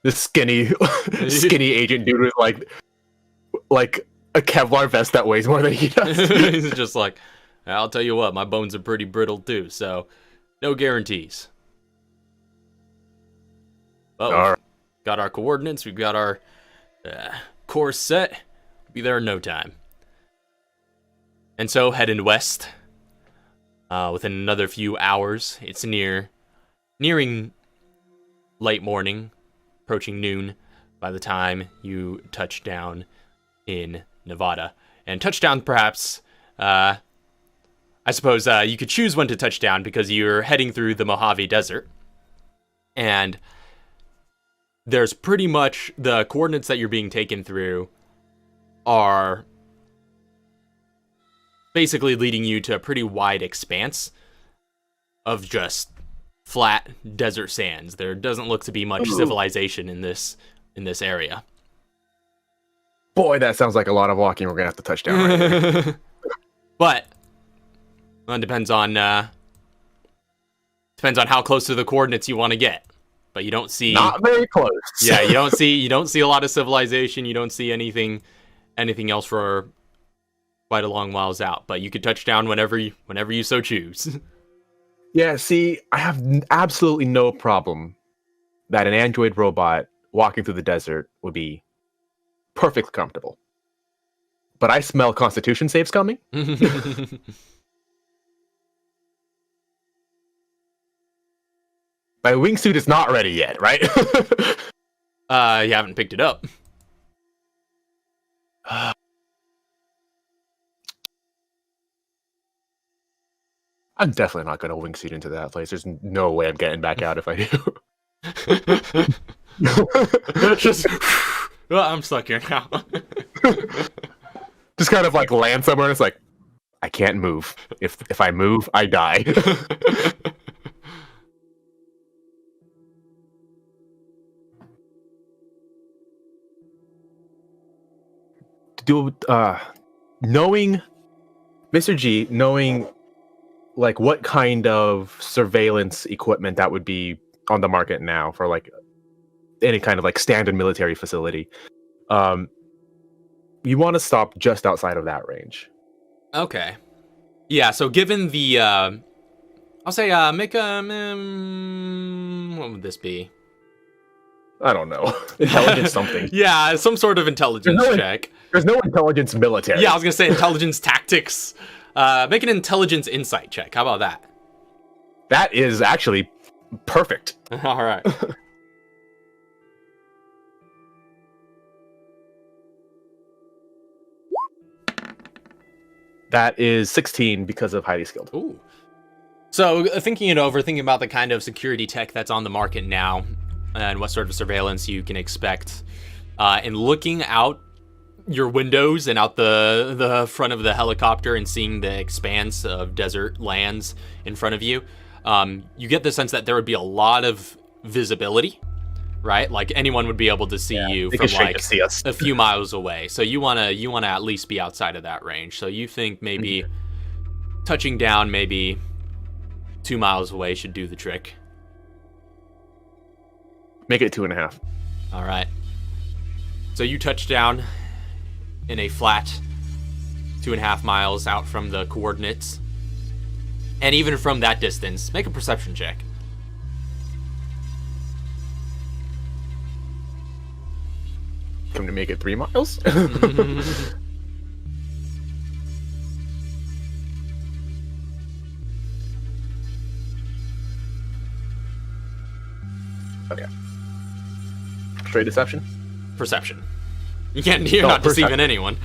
This skinny agent dude with like a Kevlar vest that weighs more than he does. He's just like, I'll tell you what, my bones are pretty brittle too, so no guarantees. But All we've right. got our coordinates, we've got our course set. Be there in no time. And so heading west. Within another few hours, it's nearing late morning, approaching noon by the time you touch down in Nevada. And touchdown perhaps I suppose you could choose when to touch down because you're heading through the Mojave Desert. And there's pretty much the coordinates that you're being taken through are basically leading you to a pretty wide expanse of just flat desert sands. There doesn't look to be much civilization in this area. Boy, that sounds like a lot of walking. We're gonna have to touch down right here. But it depends on how close to the coordinates you want to get. But you don't see Not very close. Yeah, you don't see a lot of civilization. You don't see anything else for quite a long whiles out. But you could touch down whenever you so choose. Yeah, see, I have absolutely no problem that an android robot walking through the desert would be perfectly comfortable. But I smell Constitution saves coming. My wingsuit is not ready yet, right? You haven't picked it up. I'm definitely not going to wingsuit into that place. There's no way I'm getting back out if I do. Just, well, I'm stuck here now. Just kind of like land somewhere and it's like, I can't move. If I move, I die. Knowing Mr. G, knowing like what kind of surveillance equipment that would be on the market now for like any kind of like standard military facility, you want to stop just outside of that range. Okay. Yeah, so given the I'll say make a what would this be? I don't know. Intelligence something. Yeah, some sort of intelligence check. There's no intelligence military. Yeah, I was gonna say intelligence tactics. Make an intelligence insight check. How about that? That is actually perfect. All right. That is 16 because of highly skilled. Ooh. So thinking it over, thinking about the kind of security tech that's on the market now, and what sort of surveillance you can expect, and looking out your windows and out the front of the helicopter and seeing the expanse of desert lands in front of you, you get the sense that there would be a lot of visibility, right? Like anyone would be able to see you from like a few miles away. So you wanna at least be outside of that range. So you think maybe touching down maybe 2 miles away should do the trick. Make it 2.5. All right. So you touch down in a flat 2.5 miles out from the coordinates. And even from that distance, make a perception check. Come to make it 3 miles? Okay. Straight deception? Perception. You're not deceiving anyone.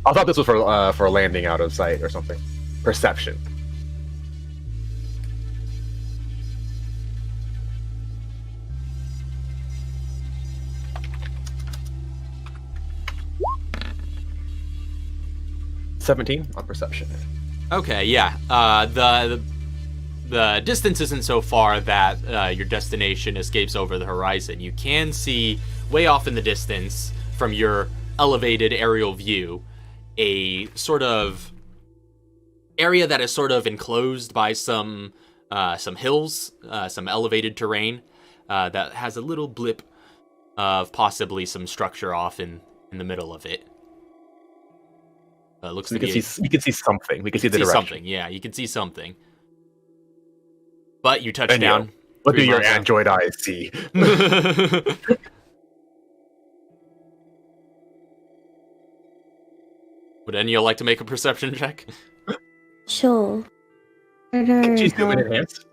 I thought this was for landing out of sight or something. Perception. $17 on perception. Okay, yeah. The distance isn't so far that your destination escapes over the horizon. You can see way off in the distance from your elevated aerial view a sort of area that is sort of enclosed by some hills, some elevated terrain that has a little blip of possibly some structure off in the middle of it. Looks so to you can see something. We can see the direction. Something. Yeah, you can see something. But you touch down. What do your Android eyes see? Would any of you like to make a perception check? Sure. Can she zoom in enhance?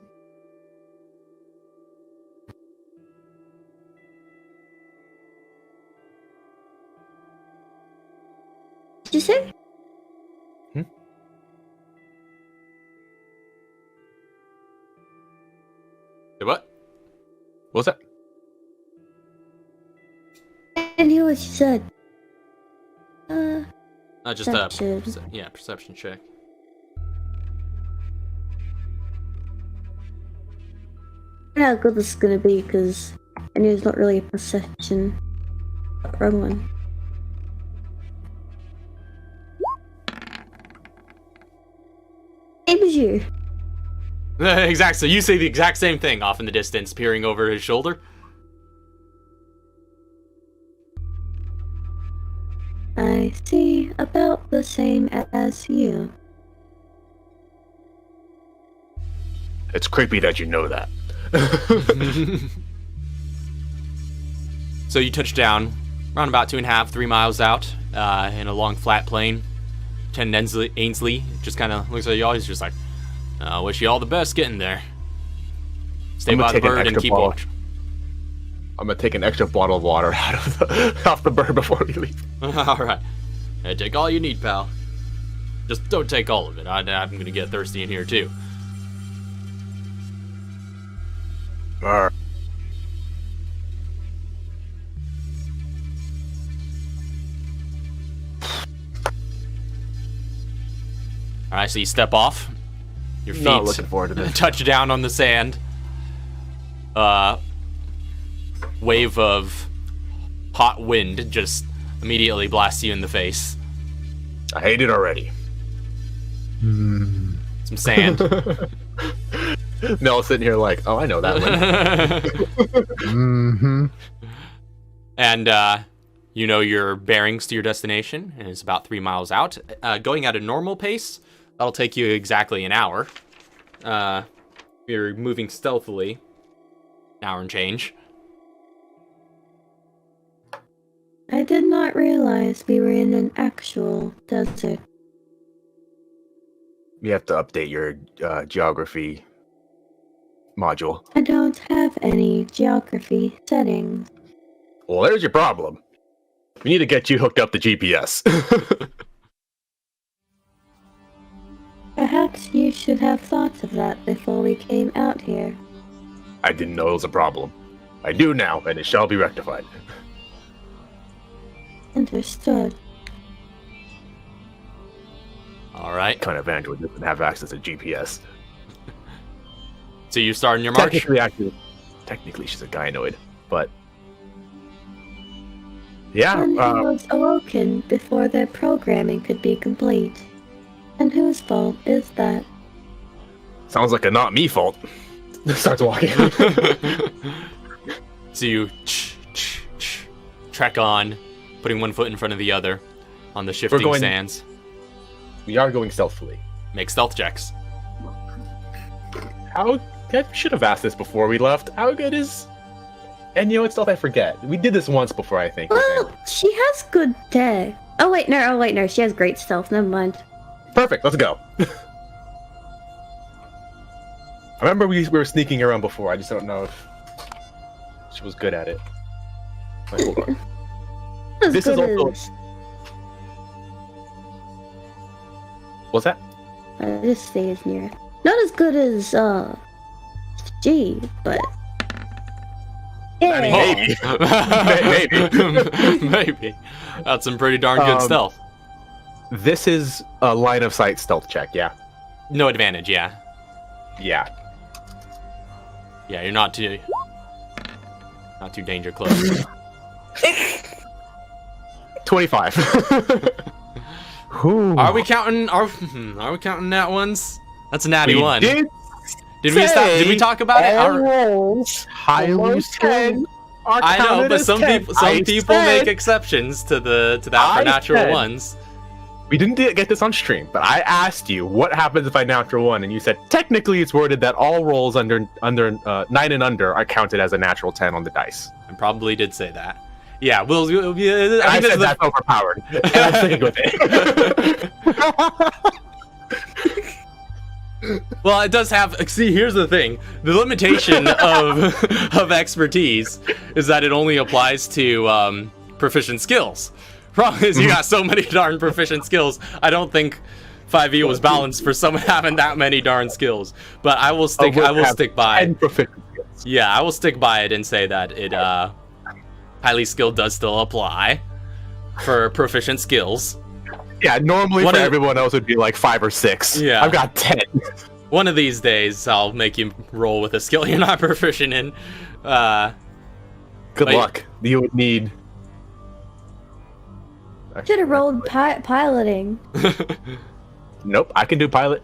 Did you say? And hear what she said. Just Perception. Perception check. I don't know how good this is gonna be, because I knew it's not really a perception. Wrong one. It was you. Exactly. So you say the exact same thing off in the distance, peering over his shoulder. I see about the same as you. It's creepy that you know that. So you touch down around about 2.5, 3 miles out in a long flat plain. Lieutenant Ainsley just kind of looks at you all. He's just like, I wish you all the best getting there. Stay by the bird and keep watch. I'm gonna take an extra bottle of water out of off the bird before we leave. All right. Hey, take all you need, pal. Just don't take all of it. I'm gonna get thirsty in here too. Alright. All right, so you step off. Your feet Not looking forward to this. touch down on the sand. Wave of hot wind just immediately blasts you in the face. I hate it already. Some sand. Nell's sitting here like, oh, I know that one. And you know your bearings to your destination, and it's about 3 miles out. Going at a normal pace, that'll take you exactly an hour. You're moving stealthily, an hour and change. I did not realize we were in an actual desert. You have to update your geography module. I don't have any geography settings. Well, there's your problem. We need to get you hooked up to GPS. Perhaps you should have thought of that before we came out here. I didn't know it was a problem. I do now, and it shall be rectified. Understood. All right. What kind of android doesn't have access to GPS? So you're starting your march? Technically she's a gynoid, but... Yeah, One who was awoken before their programming could be complete. And whose fault is that? sounds like a not me fault. Starts walking. So you trek on, putting one foot in front of the other on the shifting sands. We are going stealthily. Make stealth checks. I should have asked this before we left. How good is... And you know what, stealth, I forget. We did this once before, I think. Well, she has good tech. Oh wait, no, she has great stealth, never mind. Perfect, let's go. I remember we were sneaking around before, I just don't know if she was good at it. Wait, hold on. This is also... What's that? This stays near. Not as good as, G, but... Yeah. I mean, maybe. Maybe. That's some pretty darn good stealth. This is a line of sight stealth check, yeah? No advantage, yeah. Yeah. Yeah, you're not too danger close. 25. Are we counting nat ones? That's a natty one. Did we talk about it? Highly skilled. I know, but some people make exceptions to that for natural ones. We didn't get this on stream, but I asked you what happens if I natural one, and you said technically it's worded that all rolls under 9 and under are counted as a natural 10 on the dice. I probably did say that. Yeah, I said that's overpowered, and I'm sticking with it. Well, it does have. See, here's the thing: the limitation of expertise is that it only applies to proficient skills. Problem is, you got so many darn proficient skills. I don't think 5e was balanced for someone having that many darn skills. But I will stick. I will stick by. 10 proficient skills. Yeah, I will stick by it and say that it highly skilled does still apply for proficient skills. Yeah, normally for everyone else would be like 5 or 6. Yeah. I've got 10. One of these days, I'll make you roll with a skill you're not proficient in. Good luck. You would need... Should have rolled piloting. Nope, I can do pilot.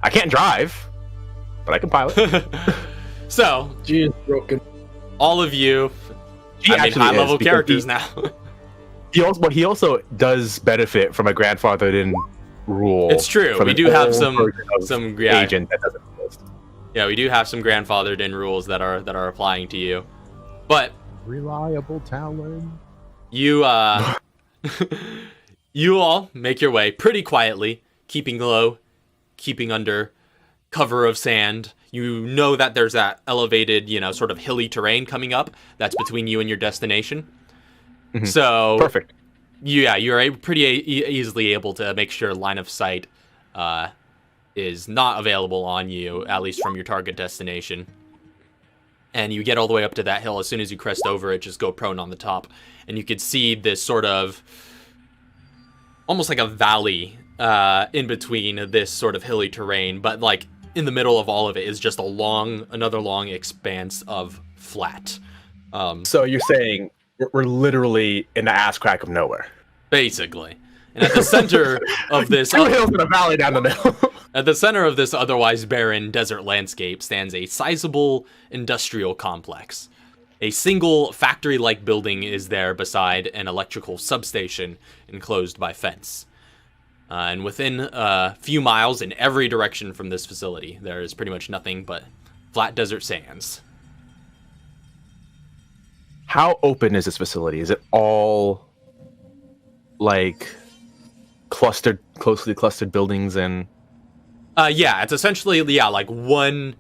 I can't drive, but I can pilot. So, G is broken. all of you, high-level characters now. He also does benefit from a grandfathered in rule. It's true. We do have some agent that doesn't exist. Yeah, we do have some grandfathered in rules that are applying to you. But Reliable talent. you you all make your way pretty quietly, keeping low, keeping under cover of sand. You know that there's that elevated, sort of hilly terrain coming up that's between you and your destination. Mm-hmm. So perfect. You're pretty easily able to make sure line of sight is not available on you, at least from your target destination. And you get all the way up to that hill. As soon as you crest over it, just go prone on the top, and you could see this sort of almost like a valley in between this sort of hilly terrain, but like in the middle of all of it is just another long expanse of flat. So you're saying we're literally in the ass crack of nowhere, basically. And at the center of this two hills in a valley down the middle. At the center of this otherwise barren desert landscape stands a sizable industrial complex. A single factory-like building is there beside an electrical substation enclosed by fence. And within a few miles in every direction from this facility, there is pretty much nothing but flat desert sands. How open is this facility? Is it all like closely clustered buildings and... Yeah, it's essentially, like one,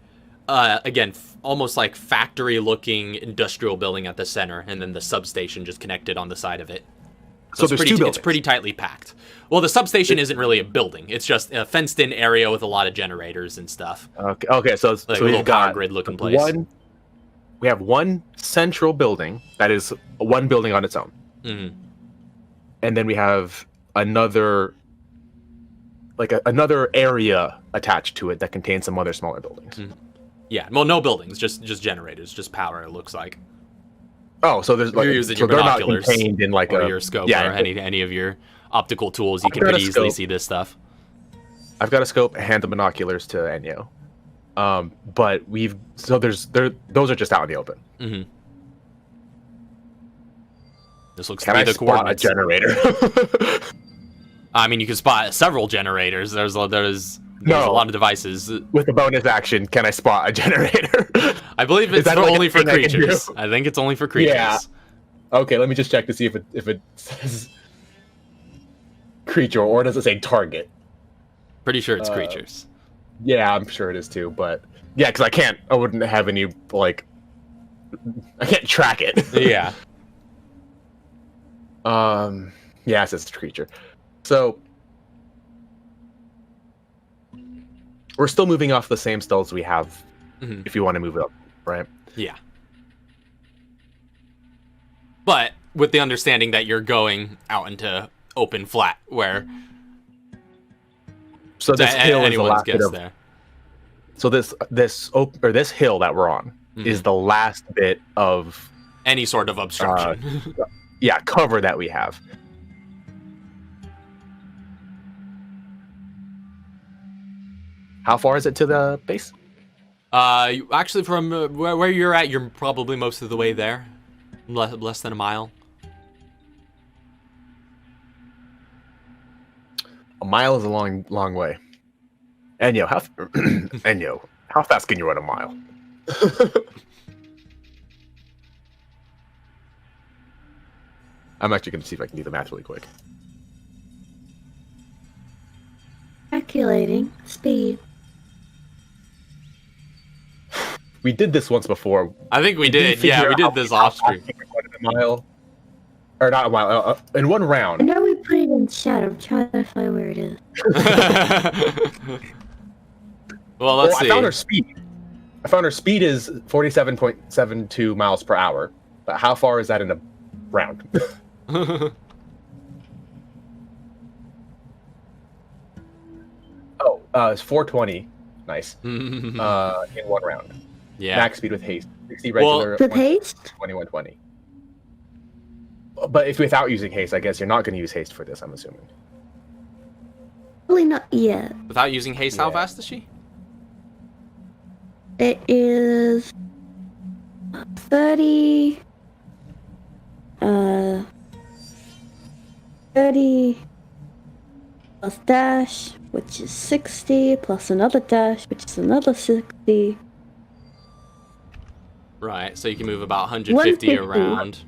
again, almost like factory-looking industrial building at the center, and then the substation just connected on the side of it. So there's two buildings. It's pretty tightly packed. Well, the substation isn't really a building. It's just a fenced-in area with a lot of generators and stuff. Okay, so like a little power grid-looking place. We have one central building that is one building on its own. Mm-hmm. And then we have another area attached to it that contains some other smaller buildings. Mm-hmm. Yeah, well, no buildings, just generators, just power. It looks like. Oh, so there's like you're using your binoculars, they're not contained in like your scope, or any of your optical tools. You can pretty easily see this stuff. I've got a scope and the binoculars to Enyo. But those are just out in the open. Mm-hmm. This looks to be the coordinates. Can I spot a generator? I mean, you can spot several generators. There's a lot of devices. With the bonus action, can I spot a generator? I believe it's only for creatures. I think it's only for creatures. Yeah. Okay, let me just check to see if it says creature or does it say target. Pretty sure it's creatures. Yeah, I'm sure it is too. But yeah, because I wouldn't have any I can't track it. Yeah. Yeah, it says creature. So we're still moving off the same stalls we have. Mm-hmm. If you want to move it up, right? Yeah. But with the understanding that you're going out into open flat where so this hill is the last bit of, there. So this hill that we're on is the last bit of any sort of obstruction. Cover that we have. How far is it to the base? Actually, from where you're at, you're probably most of the way there. Less than a mile. A mile is a long way. Enyo, how fast can you run a mile? I'm actually going to see if I can do the math really quick. Calculating speed. We did this once before. I think we did. Yeah, we did this off screen. A mile, or not a mile, in one round. I know we put it in chat. I'm trying to find where it is. Well, let's see. I found her speed is 47.72 miles per hour. But how far is that in a round? It's 420. Nice. In one round. Yeah. Max speed with haste. 60 regular. With haste? 2120. But if without using haste, I guess you're not going to use haste for this, I'm assuming. Probably not yet. Without using haste, how Yeah. fast is she? It is 30 30 plus dash, which is 60, plus another dash, which is another 60. Right, so you can move about 150 around.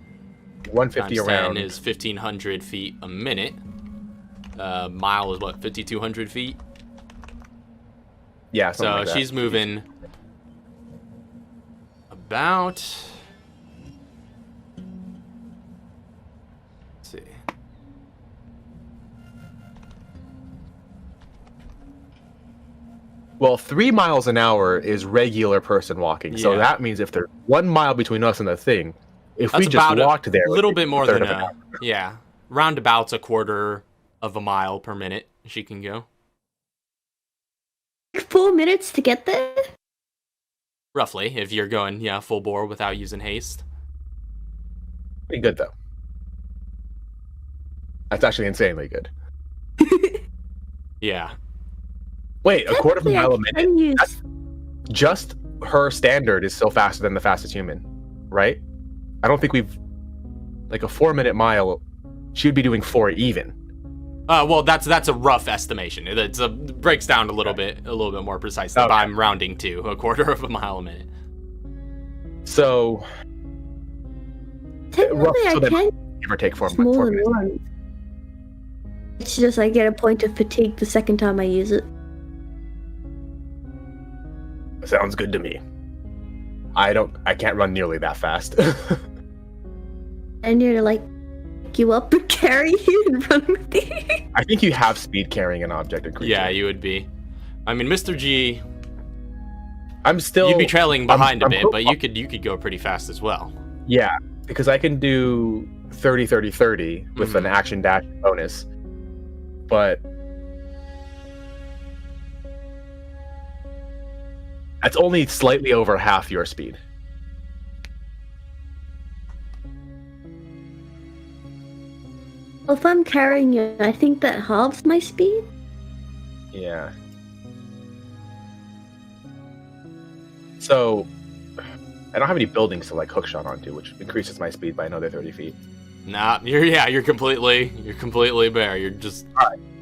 150 Times around 10 is 1,500 feet a minute. Mile is what, 5,200 feet? Yeah, So something like that. she's moving about. Let's see. Well, 3 miles an hour is regular person walking. So Yeah. that means if there's 1 mile between us and the thing, if That's we just about walked there, a little bit more than a yeah, roundabout's a quarter of a mile per minute she can go. 4 minutes to get there? Roughly, if you're going, yeah, full bore without using haste. Pretty good though. That's actually insanely good. Yeah. Wait, a quarter of a Technically, mile a I minute? can use- That's just her standard is still faster than the fastest human, right? I don't think we've like a 4-minute mile. She would be doing 4 even. Well, that's a rough estimation. It breaks down a little bit more precisely. Okay. But I'm rounding to a quarter of a mile a minute. So Technically, I so then- can give or take 4 use more than minutes. one. It's just I get a point of fatigue the second time I use it. Sounds good to me. I can't run nearly that fast. I need to like pick you up and carry you and run with you. I think you have speed carrying an object and creature. Yeah, you would be. I mean, Mr. G, I'm still you'd be trailing behind I'm a bit, but you could go pretty fast as well. Yeah, because I can do 30 30 30 with an action dash bonus. But that's only slightly over half your speed. Well, if I'm carrying you, I think that halves my speed. Yeah. So I don't have any buildings to like hookshot onto, which increases my speed by another 30 feet. Nah, you're completely bare. You're just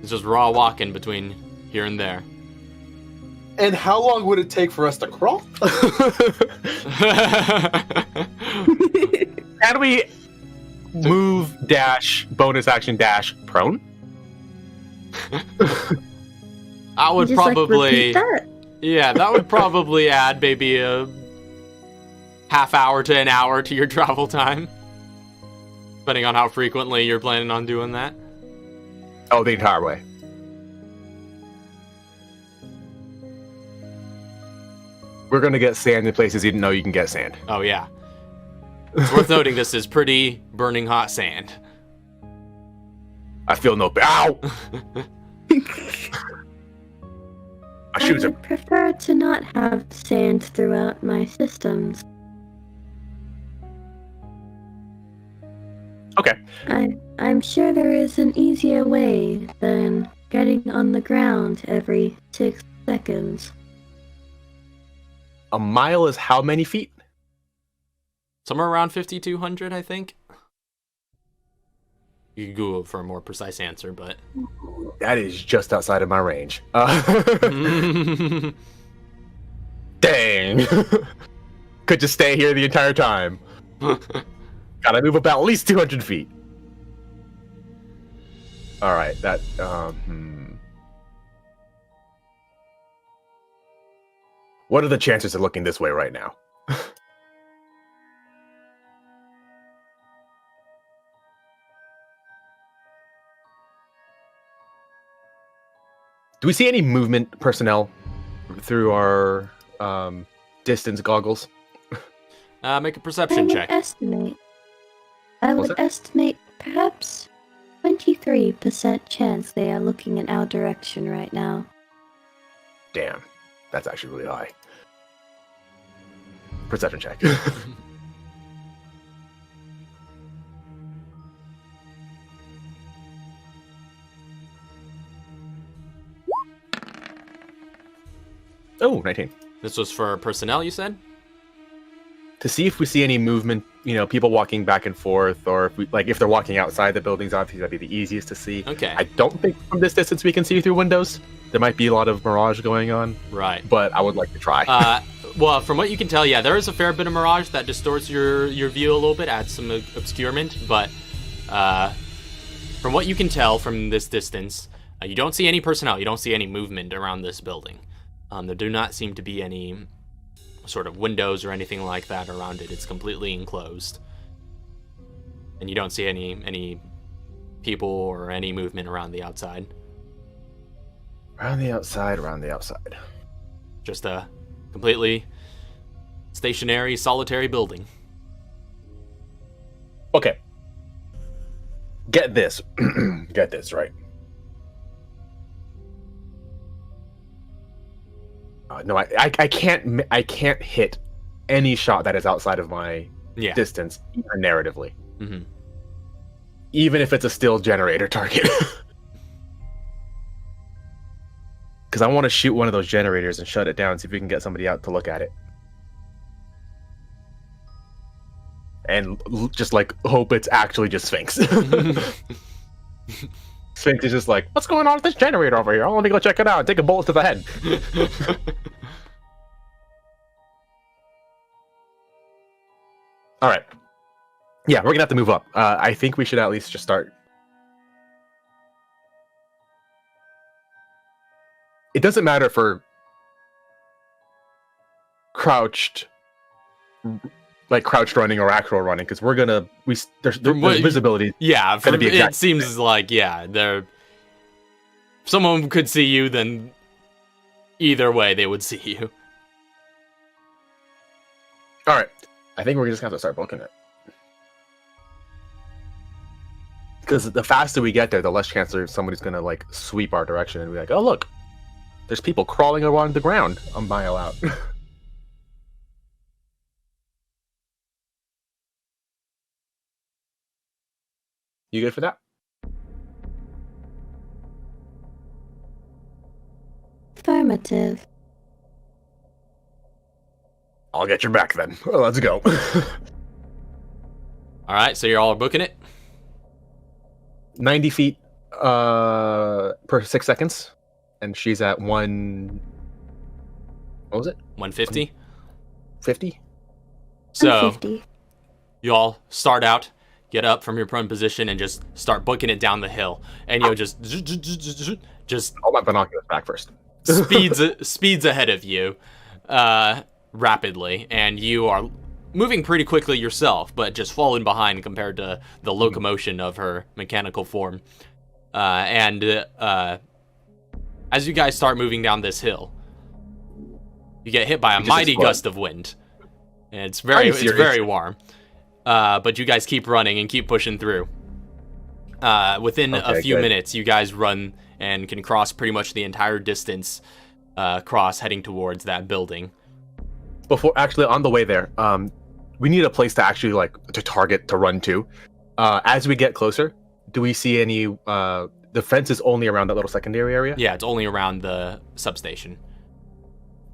it's just raw walking between here and there. And how long would it take for us to crawl? Can we move dash bonus action dash prone? I would Just, like, probably repeat that. yeah, that would probably add maybe a half hour to an hour to your travel time. Depending on how frequently you're planning on doing that. Oh, the entire way. We're gonna get sand in places you didn't know you can get sand. Oh yeah. It's worth noting this is pretty burning hot sand. I feel no ow! My I shoes are would prefer to not have sand throughout my systems. okay. I'm sure there is an easier way than getting on the ground every 6 seconds. A mile is how many feet? Somewhere around 5,200, I think. You can Google for a more precise answer, but That is just outside of my range. Dang. Could just stay here the entire time. Gotta move about at least 200 feet. Alright, that, What are the chances of looking this way right now? Do we see any movement personnel through our distance goggles? make a I perception would check. estimate. I What's would that? estimate perhaps 23% chance they are looking in our direction right now. Damn, that's actually really high. Perception check. Oh, 19. This was for personnel, you said? To see if we see any movement, people walking back and forth, or if they're walking outside the buildings, obviously that'd be the easiest to see. Okay. I don't think from this distance we can see through windows. There might be a lot of mirage going on, Right. but I would like to try. Well, from what you can tell, yeah, there is a fair bit of mirage that distorts your view a little bit, adds some obscurement, but from what you can tell from this distance, you don't see any personnel, you don't see any movement around this building. There do not seem to be any sort of windows or anything like that around it. It's completely enclosed. And you don't see any people or any movement around the outside. Around the outside. Just a completely stationary, solitary building. Okay. Get this. Get this, right? No, I can't hit any shot that is outside of my distance, even narratively. Mm-hmm. Even if it's a still generator target. Because I want to shoot one of those generators and shut it down, see if we can get somebody out to look at it. And just hope it's actually just Sphinx. Sphinx is just like, what's going on with this generator over here? I want to go check it out and take a bullet to the head. All right. Yeah, we're gonna have to move up. I think we should at least just start. It doesn't matter if we're crouched running or actual running, because we're gonna there's visibility. Yeah, it seems like there. If someone could see you, then either way they would see you. All right, I think we're just gonna have to start booking it, because the faster we get there, the less chance there's somebody's gonna sweep our direction and be like, oh look, there's people crawling along the ground a mile out. You good for that? Affirmative. I'll get your back then. Well, let's go. All right, so you're all booking it? 90 feet per 6 seconds. And she's at what was it? 150? 50? So 150. you all start out, get up from your prone position, and just start booking it down the hill. And just Hold my binoculars back first. speeds ahead of you rapidly, and you are moving pretty quickly yourself, but just falling behind compared to the locomotion of her mechanical form. As you guys start moving down this hill, you get hit by a mighty gust of wind, and it's very warm. But you guys keep running and keep pushing through. Within a few minutes, you guys run and can cross pretty much the entire distance, heading towards that building. On the way there, we need a place to actually to target to run to. As we get closer, do we see any? The fence is only around that little secondary area? Yeah, it's only around the substation.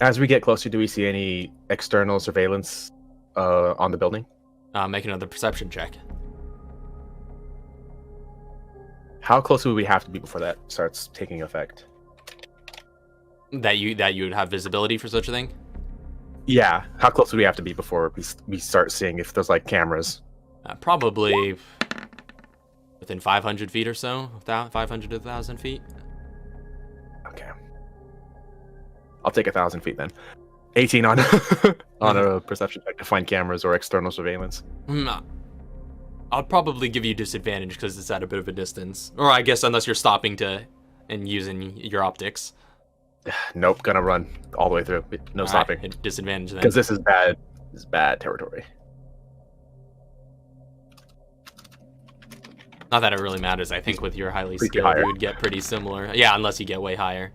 As we get closer, do we see any external surveillance on the building? Make another perception check. How close would we have to be before that starts taking effect? That you would have visibility for such a thing? Yeah. How close would we have to be before we start seeing if there's cameras? Probably within 500 feet or so, 500 to 1,000 feet. Okay. I'll take 1,000 feet then. 18 on on a perception check to find cameras or external surveillance. I'll probably give you disadvantage because it's at a bit of a distance. Or I guess unless you're stopping and using your optics. Nope, gonna run all the way through. No stopping. Right, disadvantage then. Because this is bad. This is bad territory. Not that it really matters. I think with your highly Pretty skilled, higher. you would get pretty similar. Yeah, unless you get way higher.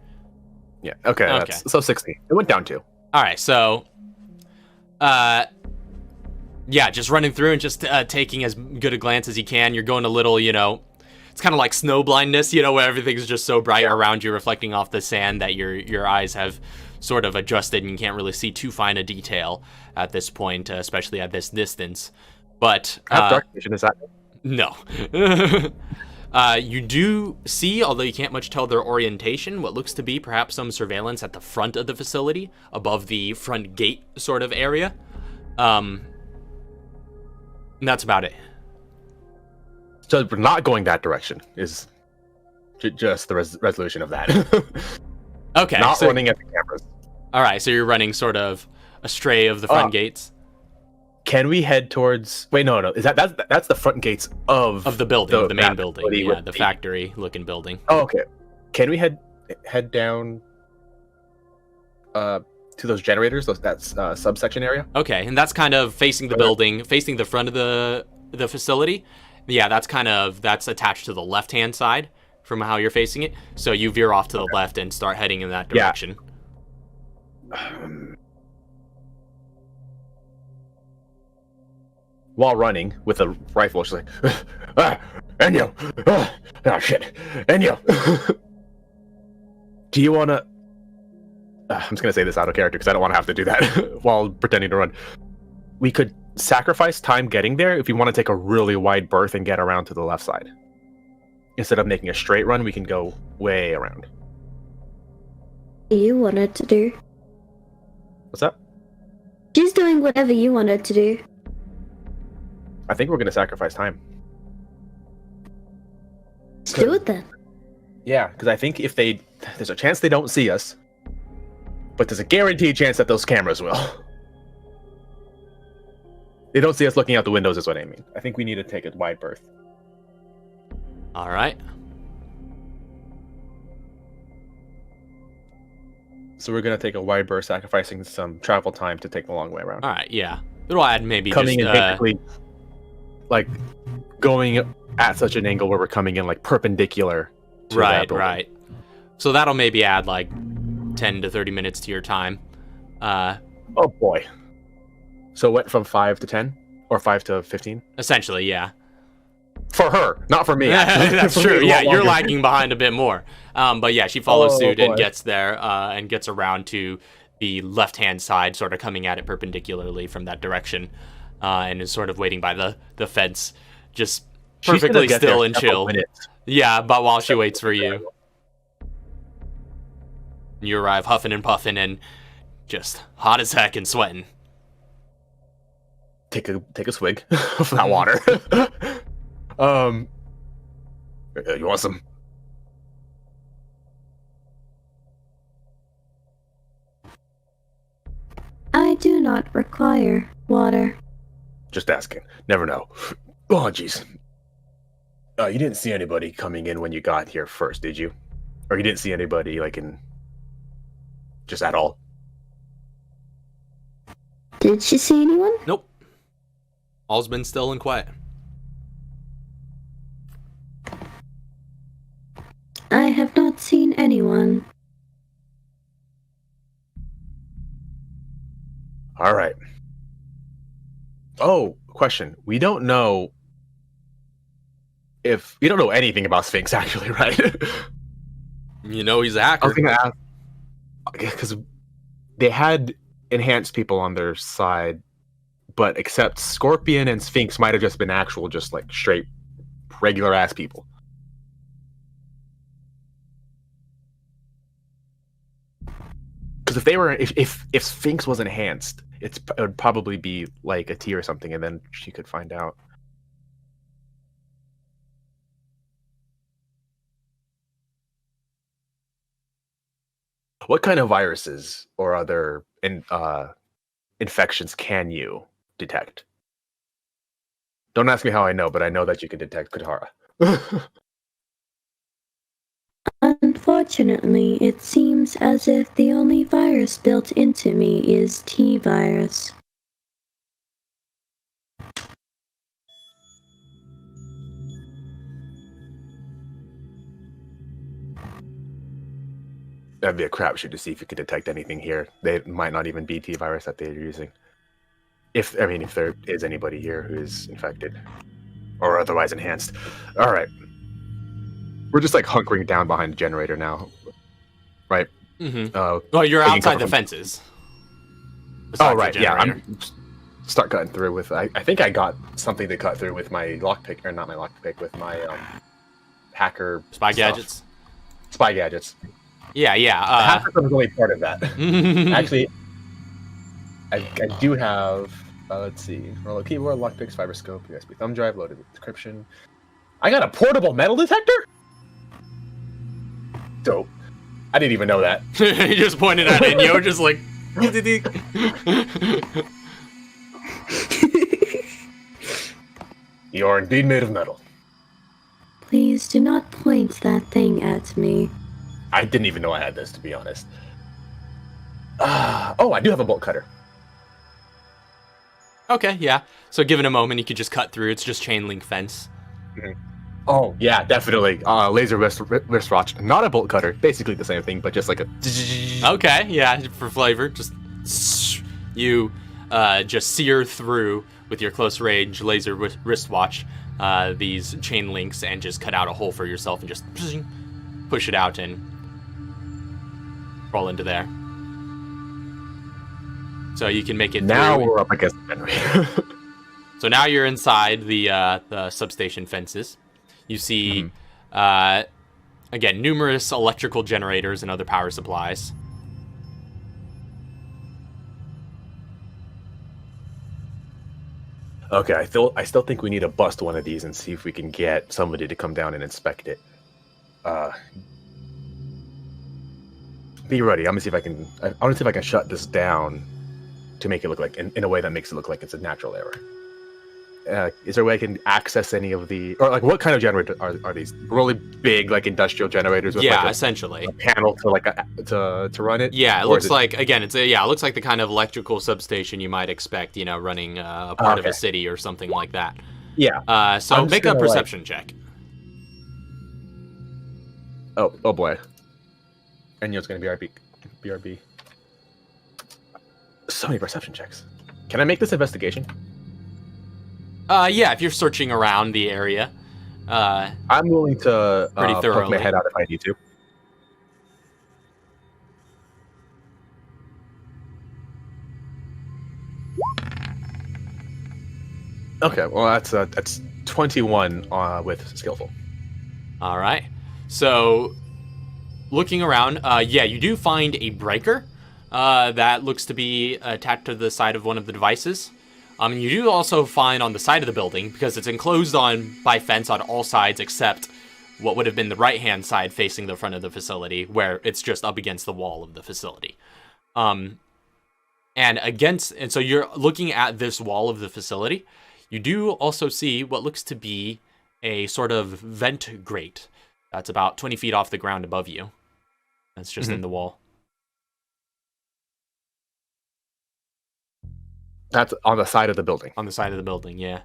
Yeah. Okay. Okay. So 60. It went down 2. All right, so, yeah, just running through and just taking as good a glance as you can. You're going a little, you know, it's kind of like snow blindness, you know, where everything's just so bright around you, reflecting off the sand that your eyes have sort of adjusted and you can't really see too fine a detail at this point, especially at this distance. But How dark vision is that? no. You do see, although you can't much tell their orientation, what looks to be perhaps some surveillance at the front of the facility, above the front gate sort of area. And that's about it. So we're not going that direction is just the resolution of that. Okay. Not running at the cameras. All right, so you're running sort of astray of the front gates Can we head towards? Wait, no. Is that's the front gates of the building, the main building, yeah, with the factory-looking building. Oh, okay. Can we head down to those generators? That's subsection area. Okay, and that's kind of facing the building, facing the front of the facility. Yeah, that's attached to the left-hand side from how you're facing it. So you veer off to the left and start heading in that direction. While running with a rifle, she's like, Enyo! Oh, shit. Enyo! Do you want to... I'm just going to say this out of character because I don't want to have to do that while pretending to run. We could sacrifice time getting there if we want to take a really wide berth and get around to the left side. Instead of making a straight run, we can go way around. You wanted to do. What's up? She's doing whatever you wanted to do. I think we're going to sacrifice time. Let's do it then. Yeah, because I think there's a chance they don't see us, but there's a guaranteed chance that those cameras will. They don't see us looking out the windows is what I mean. I think we need to take a wide berth. All right. So we're going to take a wide berth, sacrificing some travel time to take the long way around. All right, yeah. It'll add maybe Coming just... in basically, like, going at such an angle where we're coming in, like, perpendicular to that building. Right. So that'll maybe add, like, 10 to 30 minutes to your time. Oh, boy. So what, from 5 to 10? Or 5 to 15? Essentially, yeah. For her, not for me. That's For true. me, Yeah, longer. you're lagging behind a bit more. But yeah, she follows suit boy. and gets there and gets around to the left-hand side, sort of coming at it perpendicularly from that direction, and is sort of waiting by the fence, just She's gonna perfectly get still there and in several chill. minutes. Yeah, but while she waits for you. You arrive huffing and puffing and just hot as heck and sweating. Take a swig of that water. You want some? I do not require water. Just asking. Never know. Oh, jeez. You didn't see anybody coming in when you got here first, did you? Or you didn't see anybody, like, in... just at all? Did she see anyone? Nope. All's been still and quiet. I have not seen anyone. All right. Oh, question. We don't know anything about Sphinx, actually, right? You know he's a I hacker. was gonna ask because they had enhanced people on their side, but except Scorpion and Sphinx might have just been actual, just like straight regular ass people. Because if they were, if Sphinx was enhanced, it would probably be like a T or something, and then she could find out. What kind of viruses or other infections can you detect? Don't ask me how I know, but I know that you can detect Katara. Unfortunately, it seems as if the only virus built into me is T-virus. that'd be a crapshoot to see if you could detect anything here. They might not even be T-virus that they're using. If there is anybody here who is infected or otherwise enhanced. All right, we're just like hunkering down behind the generator now, right? Well, you're outside the fences. Oh, right. Yeah, I'm start cutting through with. I think I got something to cut through with my lockpick, or not my lockpick, with my hacker spy stuff. gadgets. Spy gadgets. Yeah. Hacker was only part of that. Actually, I do have. Let's see. Roll keyboard, lockpicks, fiber scope, USB thumb drive, loaded with encryption. I got a portable metal detector. Dope. I didn't even know that. He just pointed at it, and you're just like. You are indeed made of metal. Please do not point that thing at me. I didn't even know I had this, to be honest. Oh, I do have a bolt cutter. Okay, yeah. So given a moment, you could just cut through. It's just chain link fence. Oh, yeah, definitely. Laser wristwatch. Not a bolt cutter. Basically the same thing, but just like a... Okay, yeah, for flavor. Just... You just sear through with your close range laser wristwatch these chain links and just cut out a hole for yourself and just push it out and roll into there. So you can make it now through. We're up against the generator. So now you're inside the substation fences. You see, again, numerous electrical generators and other power supplies. Okay, I still think we need to bust one of these and see if we can get somebody to come down and inspect it. Be ready. I'm gonna see if I can. I want to see if I can shut this down to make it look like in a way that makes it look like it's a natural error. Is there a way I can access any of the, or like what kind of generator are these? Really big, like industrial generators with like essentially a panel to like to run it. Yeah, it looks like again, it looks like the kind of electrical substation you might expect, running a part of a city or something like that. Yeah. So make a perception check. Oh boy. And it's gonna be BRB. So many perception checks. Can I make this investigation? Yeah, if you're searching around the area. I'm willing to poke my head out if I need to. Okay, well that's 21 with skillful. All right. So looking around, you do find a breaker that looks to be attached to the side of one of the devices. You do also find on the side of the building, because it's enclosed by fence on all sides except what would have been the right-hand side facing the front of the facility, where it's just up against the wall of the facility. And so you're looking at this wall of the facility. You do also see what looks to be a sort of vent grate that's about 20 feet off the ground above you. That's just in the wall. That's on the side of the building. On the side of the building, yeah.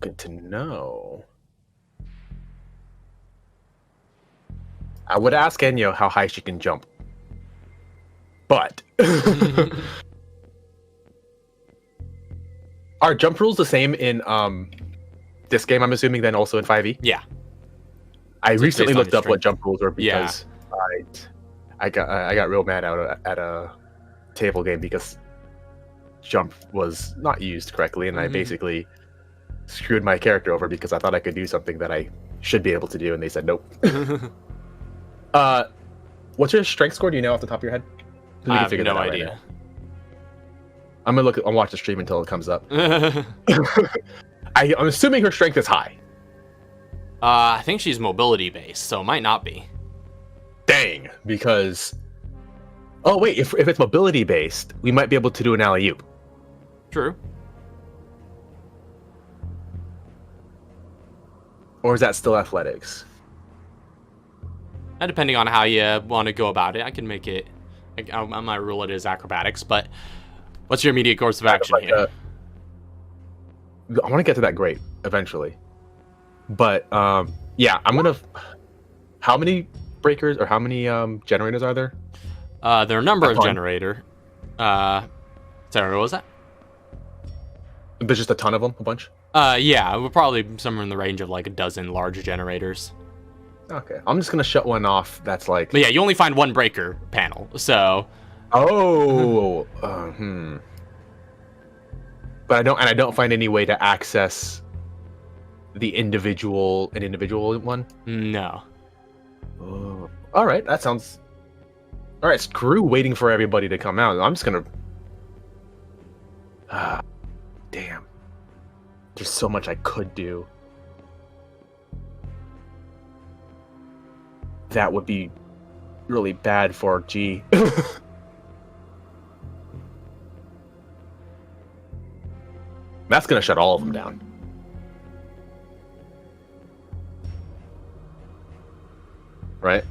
Good to know. I would ask Enyo how high she can jump. But... Are jump rules the same in this game, I'm assuming, then also in 5e? Yeah. I recently looked up what jump rules were because I got real mad out at a table game because jump was not used correctly, and I basically screwed my character over because I thought I could do something that I should be able to do, and they said nope. What's your strength score? Do you know off the top of your head? I have no idea. Right, I'm gonna I'll watch the stream until it comes up. I'm assuming her strength is high. I think she's mobility based, so it might not be. Dang, because oh wait, if it's mobility based, we might be able to do an alley-oop. True. Or is that still athletics? Depending on how you want to go about it, I can make it. I might rule it as acrobatics, but what's your immediate course of action here? I want to get to that grade eventually, but yeah, I'm gonna. How many breakers or how many generators are there? There are a number of ton. generator. Sorry, what was that? There's just a ton of them, a bunch. Yeah, we're probably somewhere in the range of like a dozen large generators. Okay, I'm just gonna shut one off. That's like. But yeah, you only find one breaker panel, so. Oh. But I don't find any way to access an individual one. No. Oh. All right, that sounds. All right, screw waiting for everybody to come out. I'm just gonna. Damn. There's so much I could do. That would be really bad for G. That's gonna shut all of them down. Right?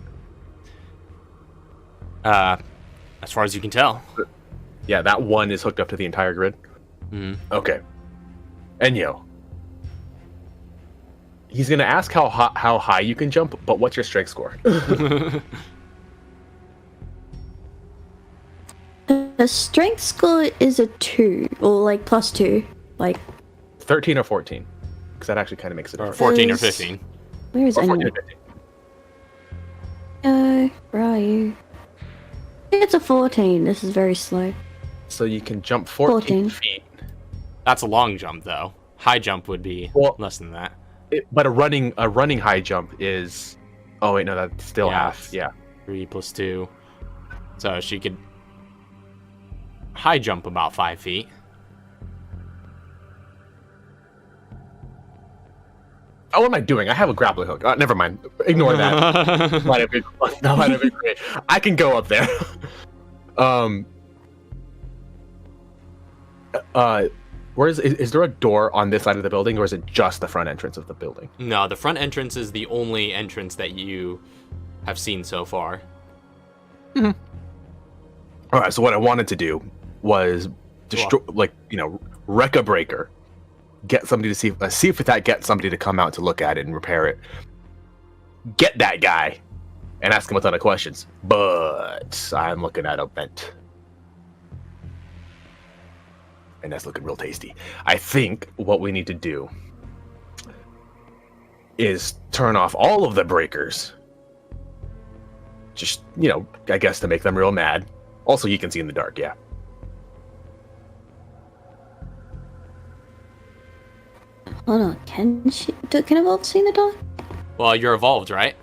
As far as you can tell. Yeah, that one is hooked up to the entire grid. Okay. Enyo. He's gonna ask how high you can jump, but what's your strength score? The strength score is a 2, or like +2. Like 13 or 14? Because that actually kind of makes it. Or 14 or Is- 15. where is Or 14 anyone? or 15. Where are you? It's a 14. This is very slow. So you can jump 14 feet. That's a long jump, though. High jump would be less than that. But a running high jump is. Oh wait, no, that's still Yeah, half. Yeah. 3 + 2. So she could high jump about 5 feet. Oh, what am I doing? I have a grappling hook. Never mind. Ignore that. Might have been great. I can go up there. Where is there a door on this side of the building, or is it just the front entrance of the building? No, the front entrance is the only entrance that you have seen so far. All right. So what I wanted to do was destroy, wreck a breaker, get somebody to see if that gets somebody to come out to look at it and repair it. Get that guy, and ask him a ton of questions. But I'm looking at a vent. And that's looking real tasty. I think what we need to do is turn off all of the breakers. Just, I guess to make them real mad. Also, you can see in the dark, yeah. Hold on. Can Evolve see in the dark? Well, you're evolved, right?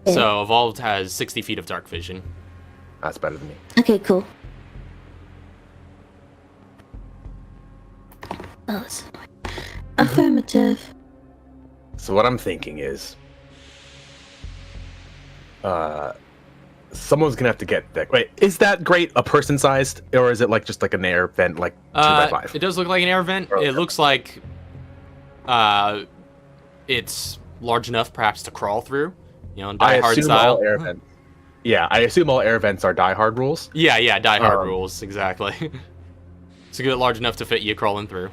Yeah. So evolved has 60 feet of dark vision. That's better than me. Okay, cool. Oh, that's annoying. Affirmative. So what I'm thinking is, someone's gonna have to get that. Wait, is that grate a person-sized, or is it just like an air vent, like 2x5? It does look like an air vent. Okay. It looks like it's large enough, perhaps, to crawl through. Die Hard style. All air vents. Yeah, I assume all air vents are Die Hard rules. Yeah, Die Hard rules, exactly. So get it large enough to fit you crawling through.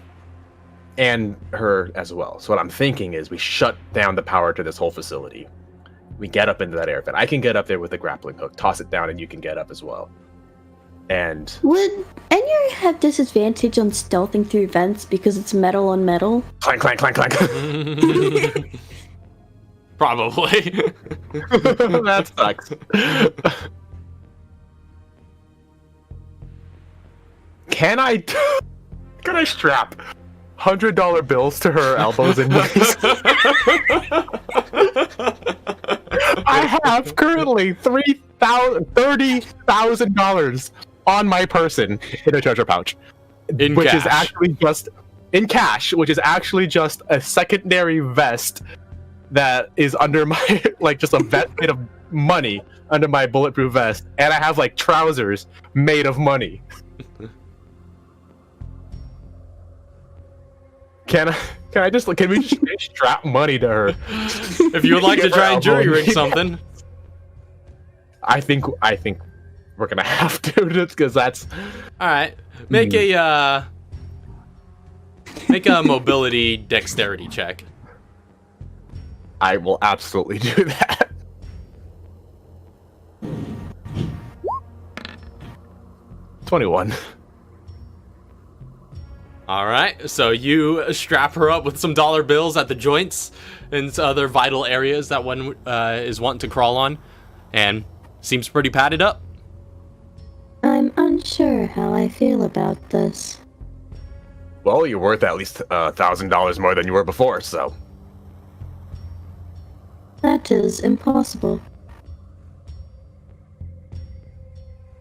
And her as well. So what I'm thinking is we shut down the power to this whole facility. We get up into that air vent. I can get up there with a grappling hook, toss it down, and you can get up as well. And Would Enyo have disadvantage on stealthing through vents because it's metal on metal? clank, clank, clank, clank. Probably. That sucks. Can I strap $100 bills to her elbows and knees? I have currently $30,000 on my person in a treasure pouch, which is actually just in cash, which is actually just a secondary vest that is under my just a vest made of money under my bulletproof vest, and I have trousers made of money. Can we just strap money to her? If you would like to try and jury rig something. I think we're gonna have to, just because that's all right. Make a mobility dexterity check. I will absolutely do that. 21. All right, so you strap her up with some dollar bills at the joints and other vital areas that one is wanting to crawl on, and seems pretty padded up. I'm unsure how I feel about this. Well, you're worth at least $1,000 more than you were before, so. That is impossible.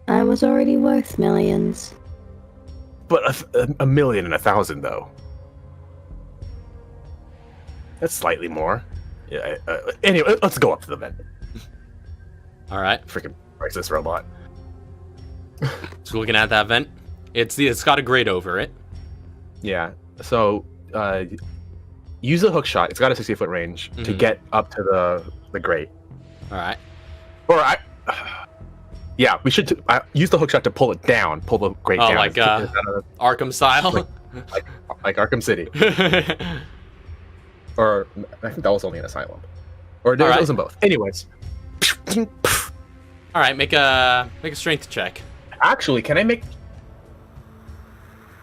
I was already worth millions. But a million and 1,000, though. That's slightly more. Yeah. Anyway, let's go up to the vent. All right, Freaking priceless robot. so looking at that vent, it's got a grate over it. Yeah. So use a hook shot. It's got a 60-foot range to get up to the grate. All right. Or yeah, we should use the hook shot to pull it down, pull the grate down. Oh, like Arkham style? Like Arkham City. Or I think that was only an asylum. Or it was in both. Anyways. All right, make a strength check. Actually, can I make...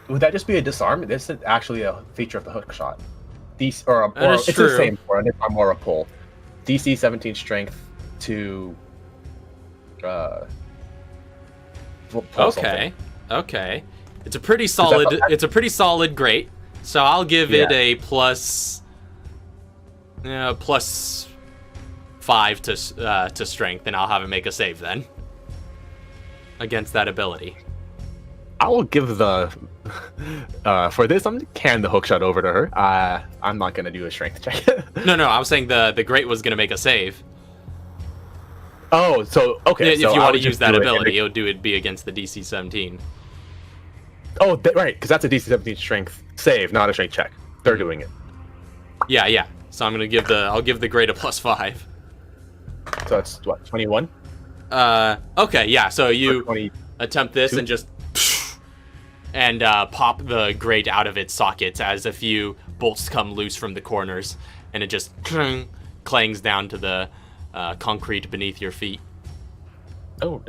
Would that just be a disarm? This is actually a feature of the hook shot. It's true. the same for a disarm or a pull. DC 17 strength to... Okay. It's a pretty solid grate. So I'll give it a plus 5 to strength, and I'll have it make a save then against that ability. I will give the for this. I'm gonna hand the hook shot over to her. I'm not gonna do a strength check. No, I was saying the grate was gonna make a save. Oh, so okay. If so you I want to would use just that do it ability, it'd be against the DC 17. Oh, right, because that's a DC 17 strength save, not a strength check. They're doing it. Yeah. So I'm gonna give the grate a plus 5. So it's what, 21? Okay, yeah. So you 22? attempt this and just pop the grate out of its sockets as a few bolts come loose from the corners, and it just clangs down to the concrete beneath your feet. Oh,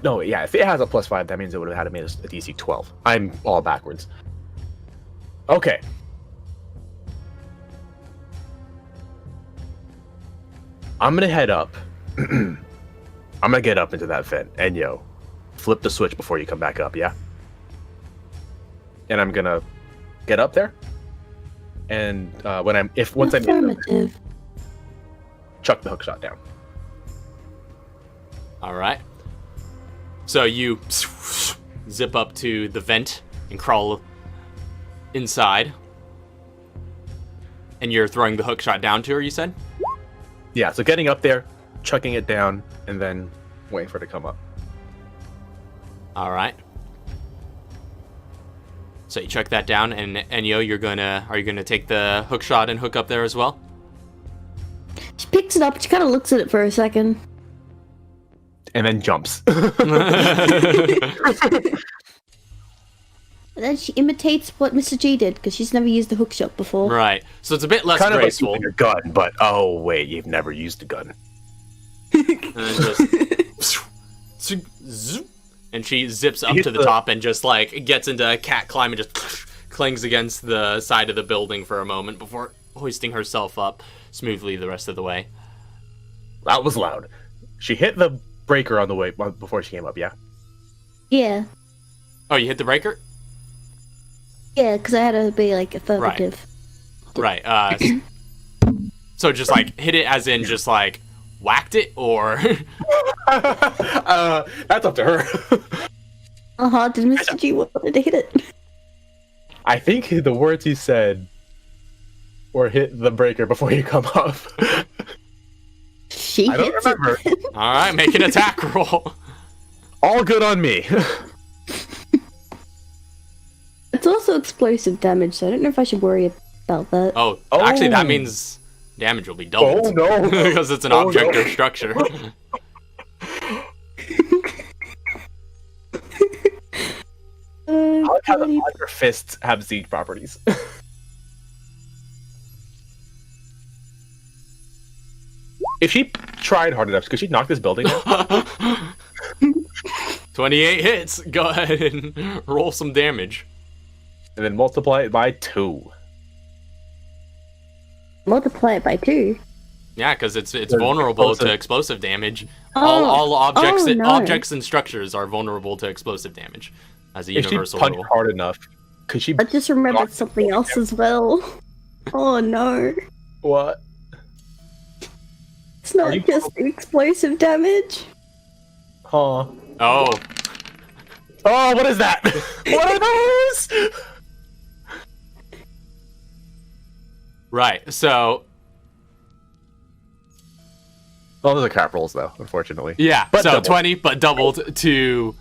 no, yeah. If it has a plus 5, that means it would have had to make a DC 12. I'm all backwards. Okay. I'm gonna head up. I'm gonna get up into that vent, and flip the switch before you come back up, yeah? And I'm gonna get up there, and once I'm in, chuck the hook shot down. All right. So you zip up to the vent and crawl inside, and you're throwing the hook shot down to her, you said? Yeah, so getting up there, chucking it down, and then waiting for it to come up. All right. So you chuck that down, and Enyo, are you gonna take the hook shot and hook up there as well? She picks it up, she kind of looks at it for a second. And then jumps. And then she imitates what Mr. G did, because she's never used the hook shot before. Right. So it's a bit less kind graceful. Of like using a gun, but oh wait, you've never used a gun. And and she zips up to the top and just like gets into a cat climb and just clings against the side of the building for a moment before hoisting herself up smoothly the rest of the way. That was loud. She hit the breaker on the way before she came up, yeah? Yeah. Oh, you hit the breaker? Yeah, because I had to be like affirmative. Right. So just like hit it as in just like whacked it, or that's up to her. Did Mr. G wanted to hit it? I think the words he said were hit the breaker before you come up. I don't remember. All right, make an attack roll. All good on me. It's also explosive damage, so I don't know if I should worry about that. Oh, actually, that means damage will be doubled. Oh no! Because it's an object or structure. I like how the Iron Fists have siege properties. If she tried hard enough, could she knock this building down? 28 hits. Go ahead and roll some damage. And then multiply it by 2. Multiply it by 2. Yeah, because it's vulnerable to explosive damage. Oh. All objects Oh, no. objects and structures are vulnerable to explosive damage as a If she universal punched rule. hard enough, could she? I just remembered something else as well. Oh no. What? It's not you- just the explosive damage. Huh? Oh, Oh, what is that? What are those? right. So Oh, those are cap rolls, though. Unfortunately. yeah, But so doubled. 20, but doubled to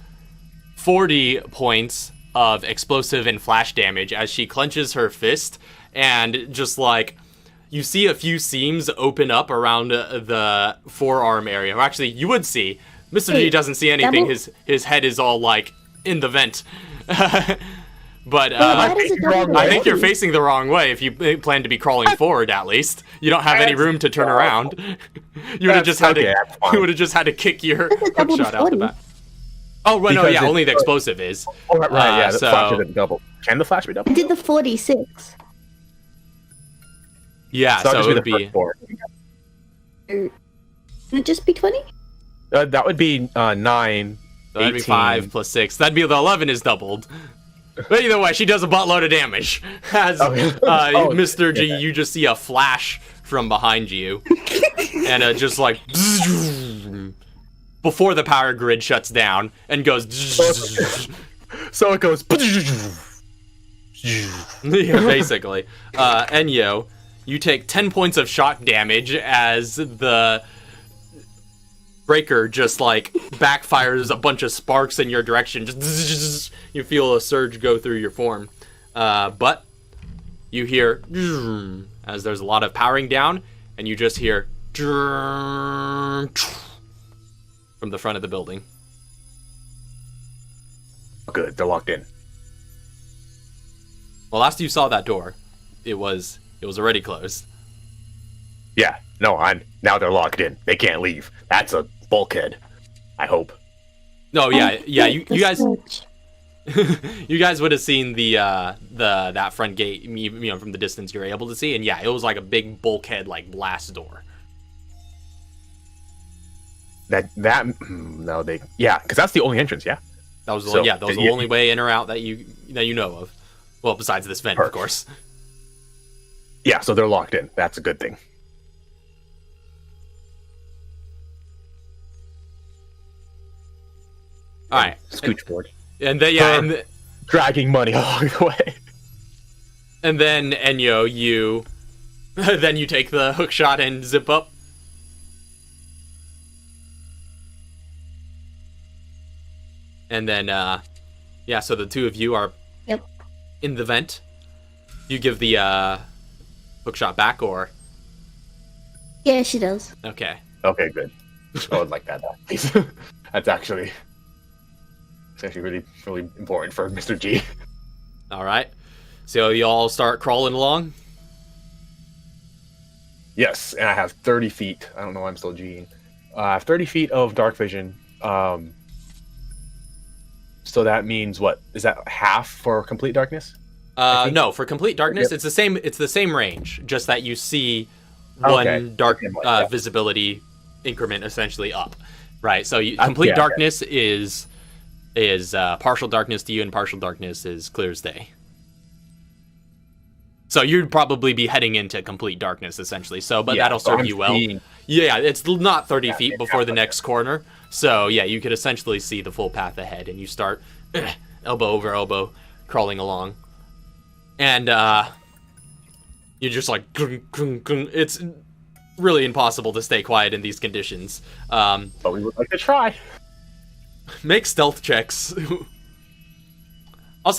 40 points of explosive and flash damage as she clenches her fist, and just like you see a few seams open up around the forearm area. Or actually, you would see. Mr. G Hey, doesn't see anything. double- His head is all like in the vent. But Why does it double I think the you're body? facing the wrong way if you plan to be crawling forward at least. You don't have any room to turn around. You would have just had okay, to that's fine. you would have just had to kick your Does it double the hookshot out the 40? back. Oh, right, no, Because yeah, it's- only the explosive is. Oh, right, yeah. The so- flash didn't double. Can the flash be double? I did the 46. Yeah, so that'd it would just the be first 4. Would it just be 20? That would be 9. so that'd be 18. 5 plus 6. That'd be the 11 is doubled. But either way, she does a buttload of damage. As Okay. Oh, Mr. G, yeah. you just see a flash from behind you, and just like before the power grid shuts down and goes. So it goes. Yeah, basically. Enyo, you take 10 points of shock damage as the breaker just like backfires a bunch of sparks in your direction. Just you feel a surge go through your form. But you hear as there's a lot of powering down, and you just hear from the front of the building. Good, they're locked in. Well, last you saw that door, it was already closed. Yeah, no, now they're locked in. They can't leave. That's a bulkhead. I hope. No, yeah, yeah. You The guys, switch. you guys would have seen the that front gate, you know, from the distance you're able to see, and yeah, it was like a big bulkhead, like blast door. No, because that's the only entrance. Yeah. That was the So, that was the yeah, only way in or out that you know of. Well, besides this vent, of Perfect. course. Yeah, so they're locked in. That's a good thing. All right, Scooch board. and then yeah, Her- Dragging money along the way. and then Enyo, you then you take the hook shot and zip up. And then, yeah, so the two of you are Yep. in the vent. You give the hook shot back, or Yeah, she does. okay. Okay, good. I would like that. That's actually really, really important for Mr. G. All right. So you all start crawling along. Yes, and I have 30 feet. I don't know why I'm still G'ing. I have 30 feet of dark vision. So that means what? Is that half for complete darkness? think- No, for complete darkness, Yep. it's the same range, just that you see Okay. one dark Okay, yeah. visibility increment essentially up. Right. So Yeah, complete okay. darkness is partial darkness to you, and partial darkness is clear as day. So you'd probably be heading into complete darkness essentially. So, but Yeah, that'll so serve I'm you well. seeing- Yeah, it's not 30 Yeah, feet it's before half the like next corner. So yeah, you could essentially see the full path ahead, and you start elbow over elbow crawling along, and you're just like it's really impossible to stay quiet in these conditions. But we would like to try. Make stealth checks. I'll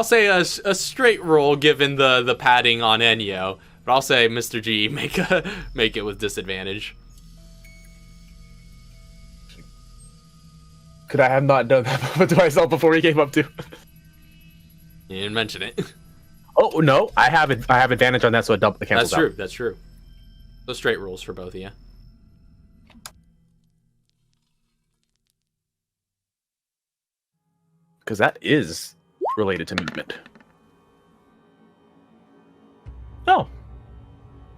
say a straight roll given the padding on Enyo, but I'll say Mr. G make it with disadvantage. Could I have not done that to myself before we came up to? You didn't mention it. Oh no, I have advantage on that, so it double cancels That's true. That's true. So straight rolls for both of you. because that is related to movement. Oh.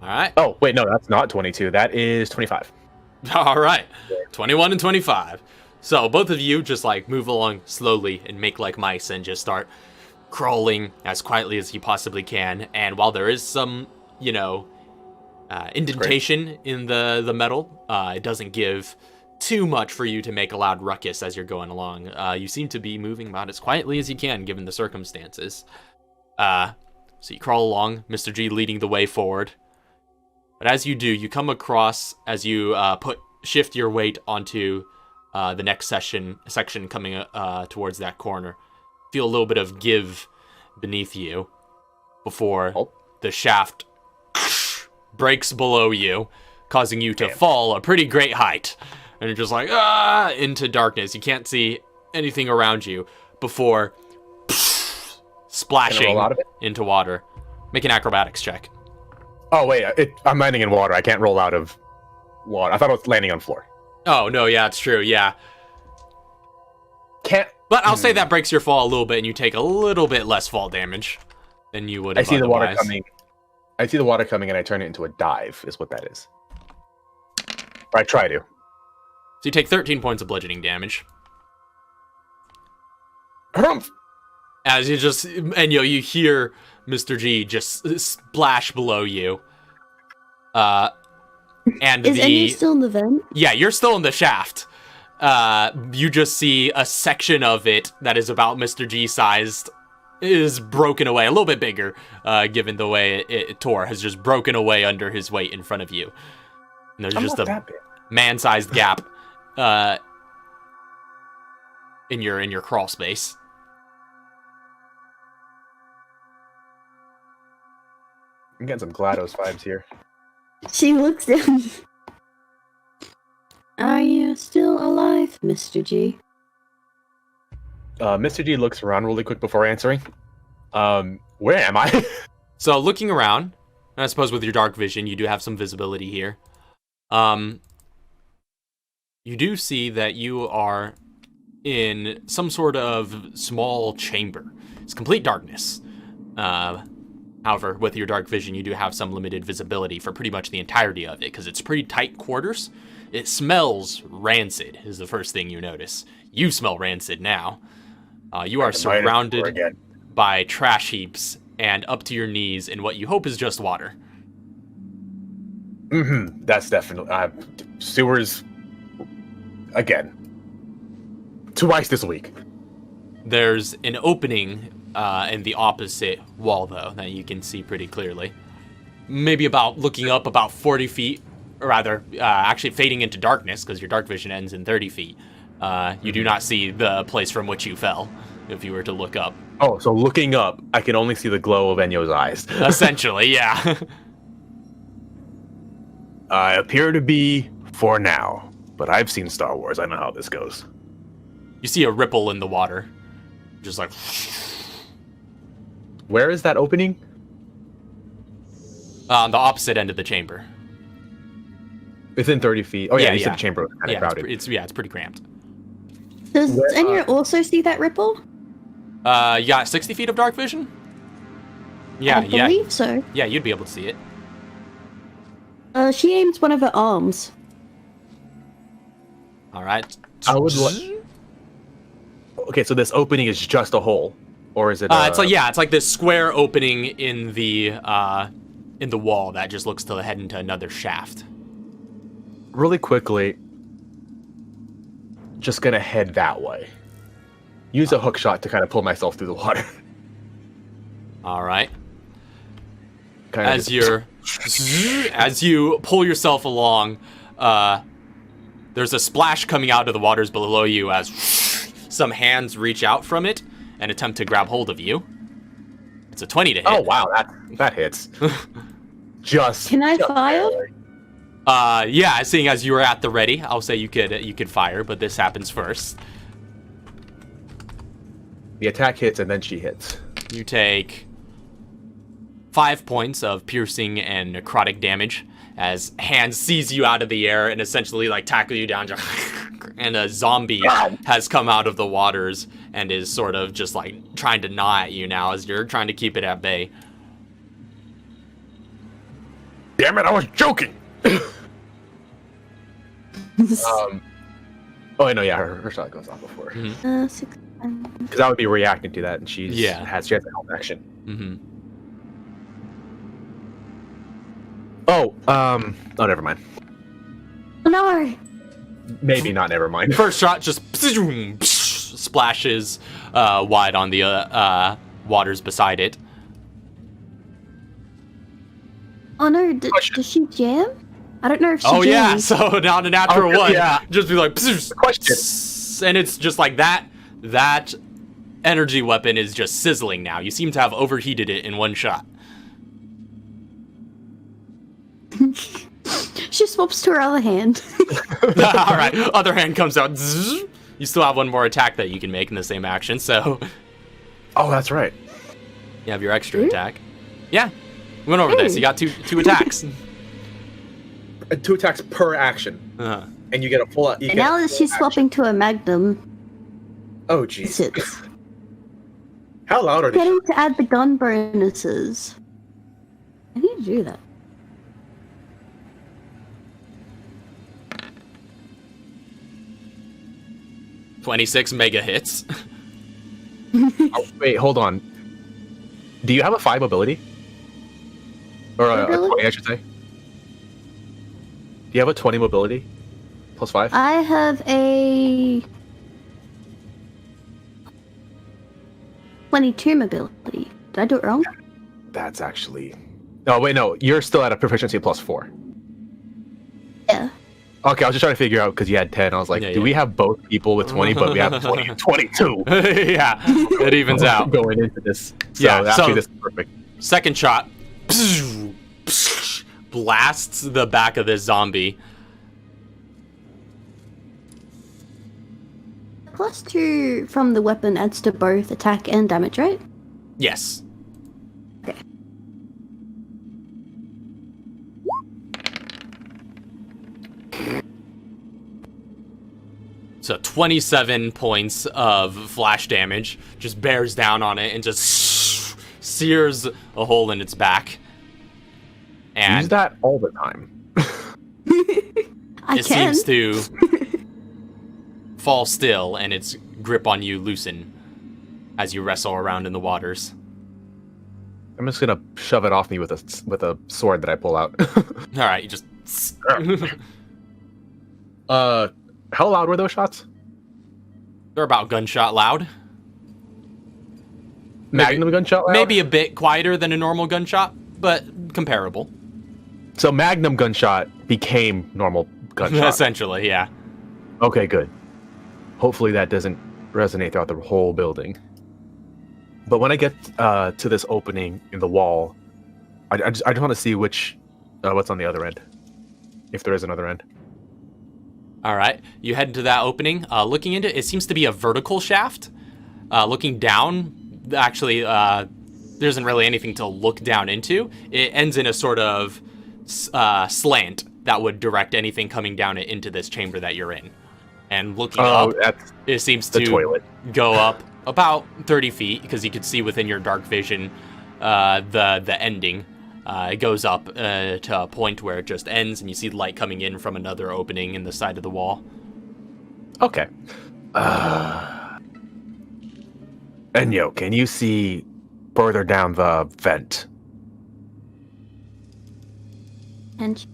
All right. Oh, wait, no, that's not 22. That is 25. All right. 21 and 25. So both of you just like move along slowly and make like mice and just start crawling as quietly as you possibly can. And while there is some, indentation in the metal, it doesn't give too much for you to make a loud ruckus as you're going along. You seem to be moving about as quietly as you can given the circumstances. So you crawl along, Mr. G leading the way forward. But as you do, you come across, as you shift your weight onto the next section coming towards that corner, feel a little bit of give beneath you before the shaft breaks below you, causing you to fall a pretty great height. And you're just like, into darkness. You can't see anything around you before splashing into water. Make an acrobatics check. Oh, wait, I'm landing in water. I can't roll out of water. I thought I was landing on floor. Oh, no, yeah, it's true, yeah. But I'll say that breaks your fall a little bit, and you take a little bit less fall damage than you would have otherwise. The water coming. I see the water coming, and I turn it into a dive, is what that is. Or I try to. So you take 13 points of bludgeoning damage. Harumph! As you just, and you hear Mr. G just splash below you. And is Enya still in the vent? Yeah, you're still in the shaft. You just see a section of it that is about Mr. G sized is broken away, a little bit bigger, given the way it tore, has just broken away under his weight in front of you. And there's just a man-sized gap in your crawl space. I'm getting some GLaDOS vibes here. She looks down. Are you still alive, Mr. G? Mr. G looks around really quick before answering. Where am I? So looking around, and I suppose with your dark vision, you do have some visibility here. You do see that you are in some sort of small chamber. It's complete darkness. However, with your dark vision, you do have some limited visibility for pretty much the entirety of it, because it's pretty tight quarters. It smells rancid, is the first thing you notice. You smell rancid now. You are surrounded by trash heaps and up to your knees in what you hope is just water. Mm-hmm. That's definitely... sewers... Again. Twice this week. There's an opening in the opposite wall, though, that you can see pretty clearly. Maybe looking up about 40 feet, or rather, actually fading into darkness, because your dark vision ends in 30 feet. You do not see the place from which you fell, if you were to look up. Oh, so looking up, I can only see the glow of Enyo's eyes. Essentially, yeah. I appear to be, for now, but I've seen Star Wars. I know how this goes. You see a ripple in the water. Just like... Where is that opening? On the opposite end of the chamber. Within 30 feet. Oh, yeah, you said the chamber was kind of crowded. It's pretty cramped. Does Enya also see that ripple? You got 60 feet of dark vision? Yeah, I believe so. Yeah, you'd be able to see it. She aims one of her arms. All right. I would Okay, so this opening is just a hole, or is it? It's like this square opening in the wall that just looks to head into another shaft. Really quickly, just gonna head that way. Use a hook shot to kind of pull myself through the water. All right. As you pull yourself along, there's a splash coming out of the waters below you as some hands reach out from it and attempt to grab hold of you. It's a 20 to hit. Oh wow, that hits. Can I fire? Yeah, seeing as you were at the ready, I'll say you could fire, but this happens first. The attack hits and then she hits. You take 5 points of piercing and necrotic damage as Hand sees you out of the air and essentially like tackle you down, and a zombie has come out of the waters and is sort of just like trying to gnaw at you now as you're trying to keep it at bay. Damn it, I was joking! Oh, I know, yeah, her shot goes off before. Because Because I would be reacting to that, and she has a help action. Oh, never mind. No. Maybe not, never mind. First shot just splashes wide on the waters beside it. Oh no, does she jam? I don't know if she jams. Oh yeah, so down to natural one. Yeah. Just be like, Question. and it's just like that energy weapon is just sizzling now. You seem to have overheated it in one shot. She swaps to her other hand. All right, other hand comes out. You still have one more attack that you can make in the same action, so Oh, that's right. you have your extra attack. Yeah, we went over this. You got two attacks. 2 attacks per action, and you get a full. And now that she's swapping to a magnum, Oh jeez. sits. How loud are these? Getting to add the gun bonuses. I need to do that. $26 mega hits. Oh, wait, hold on. Do you have a 5 ability? Or a 20, I should say. Do you have a 20 mobility? Plus 5? I have a 22 mobility. Did I do it wrong? That's actually... Oh, wait, no. You're still at a proficiency plus 4. Yeah. Okay, I was just trying to figure out because you had 10. I was like, do we have both people with 20, but we have 20, 22? Yeah, it evens out. Going into this. So Yeah, actually, so- this is perfect. Second shot blasts the back of this zombie. +2 from the weapon adds to both attack and damage, right? Yes. Okay. So 27 points of flash damage just bears down on it and just sears a hole in its back. Use And that all the time. I it can. seems to fall still and its grip on you loosen as you wrestle around in the waters. I'm just gonna shove it off me with a sword that I pull out. All right, you just... How loud were those shots? They're about gunshot loud. Magnum gunshot loud? Maybe a bit quieter than a normal gunshot, but comparable. So Magnum gunshot became normal gunshot. Essentially, yeah. Okay, good. Hopefully that doesn't resonate throughout the whole building. But when I get to this opening in the wall, I just want to see what's on the other end, if there is another end. All right, you head into that opening. Looking into it, it seems to be a vertical shaft. Looking down, actually, there isn't really anything to look down into. It ends in a sort of slant that would direct anything coming down it into this chamber that you're in. And looking up, that's it seems the to toilet. go up about 30 feet because you could see within your dark vision the ending. It goes up to a point where it just ends, and you see light coming in from another opening in the side of the wall. Okay. Enyo, can you see further down the vent? And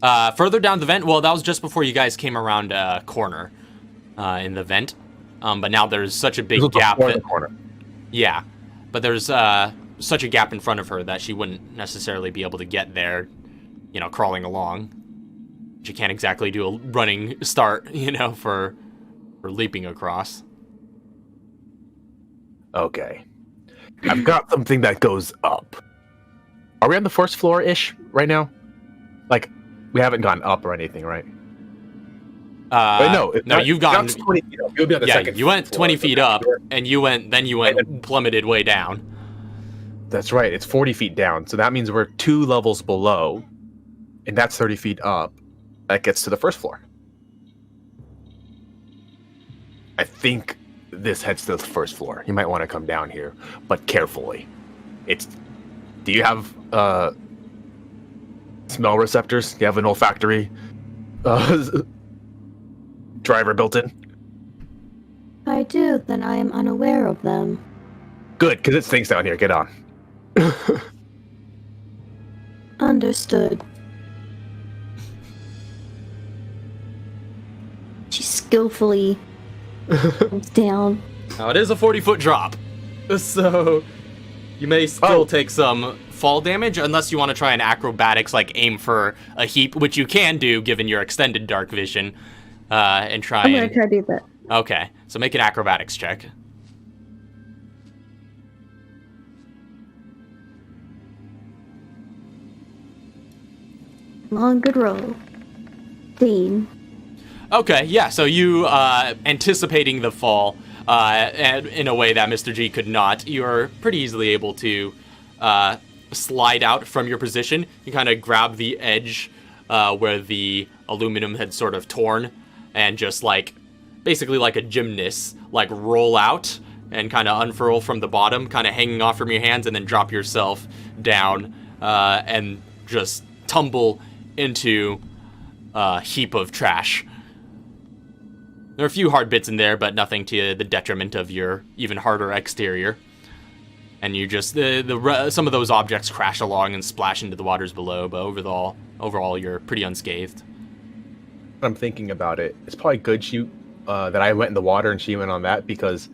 Further down the vent, well, that was just before you guys came around a corner in the vent. But now there's such a big gap. The corner. Yeah, but there's such a gap in front of her that she wouldn't necessarily be able to get there, crawling along. She can't exactly do a running start, for leaping across. Okay. I've got something that goes up. Are we on the first floor-ish right now? Like, we haven't gone up or anything, right? Wait, no. No, you've gone... 20 feet up. You'll be on the Yeah, second you went floor. 20 feet up, and you went plummeted way down. That's right. It's 40 feet down. So that means we're 2 levels below. And that's 30 feet up. That gets to the first floor. I think this heads to the first floor. You might want to come down here, but carefully. Do you have smell receptors? Do you have an olfactory driver built in? I do, then I am unaware of them. Good, because it stinks down here. Get on. Understood. She skillfully comes down. Now, it is a 40-foot drop, so you may still take some fall damage, unless you want to try an acrobatics, like aim for a heap, which you can do given your extended dark vision, and try I'm gonna try to do that. Okay, so make an acrobatics check. Long good roll. Dean. Okay, yeah, so you, anticipating the fall, and in a way that Mr. G could not, you're pretty easily able to, slide out from your position. You kind of grab the edge, where the aluminum had sort of torn, and just, like, basically like a gymnast, like, roll out and kind of unfurl from the bottom, kind of hanging off from your hands, and then drop yourself down, and just tumble into a heap of trash. There are a few hard bits in there, but nothing to the detriment of your even harder exterior. And you just some of those objects crash along and splash into the waters below, but overall you're pretty unscathed. I'm thinking about it. It's probably good that I went in the water and she went on that, because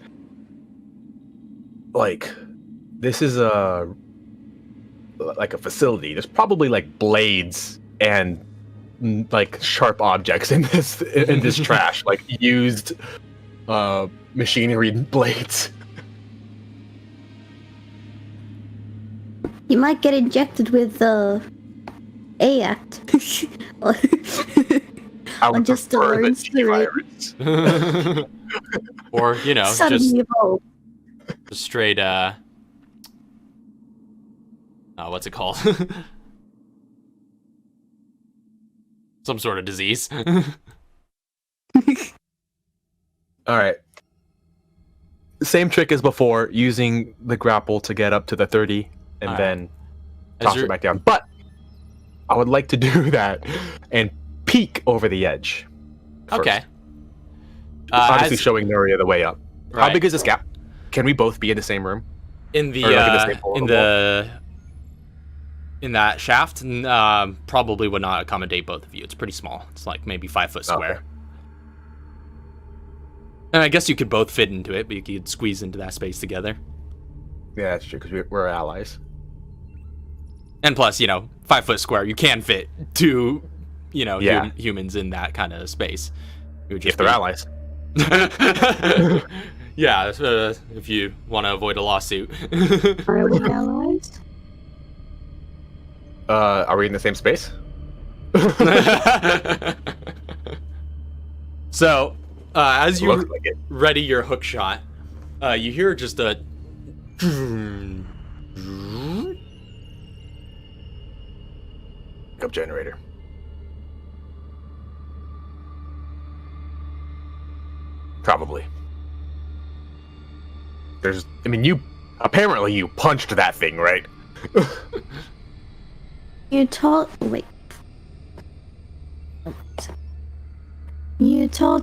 like this is a facility. There's probably like blades and like sharp objects in this trash, like used machinery blades. You might get injected with the A-Act. Or just to learn spirit. Or, Suddenly evolve. just straight, what's it called? Some sort of disease. All right. Same trick as before, using the grapple to get up to the 30 and then toss it back down. But I would like to do that and peek over the edge. Okay. Obviously showing Nuria the way up. Right. How big is this gap? Can we both be in the same room? In the in that shaft, probably would not accommodate both of you. It's pretty small. It's like maybe 5 foot square. Okay. And I guess you could both fit into it, but you could squeeze into that space together. Yeah, that's true, because we're allies. And plus, 5 foot square, you can fit 2, humans in that kind of space. If they're allies. Yeah, if you want to avoid a lawsuit. Are we allies? Are we in the same space? So, as you Looks like it. ready your hook shot, you hear just a Backup generator. Probably. Apparently you punched that thing, right? You told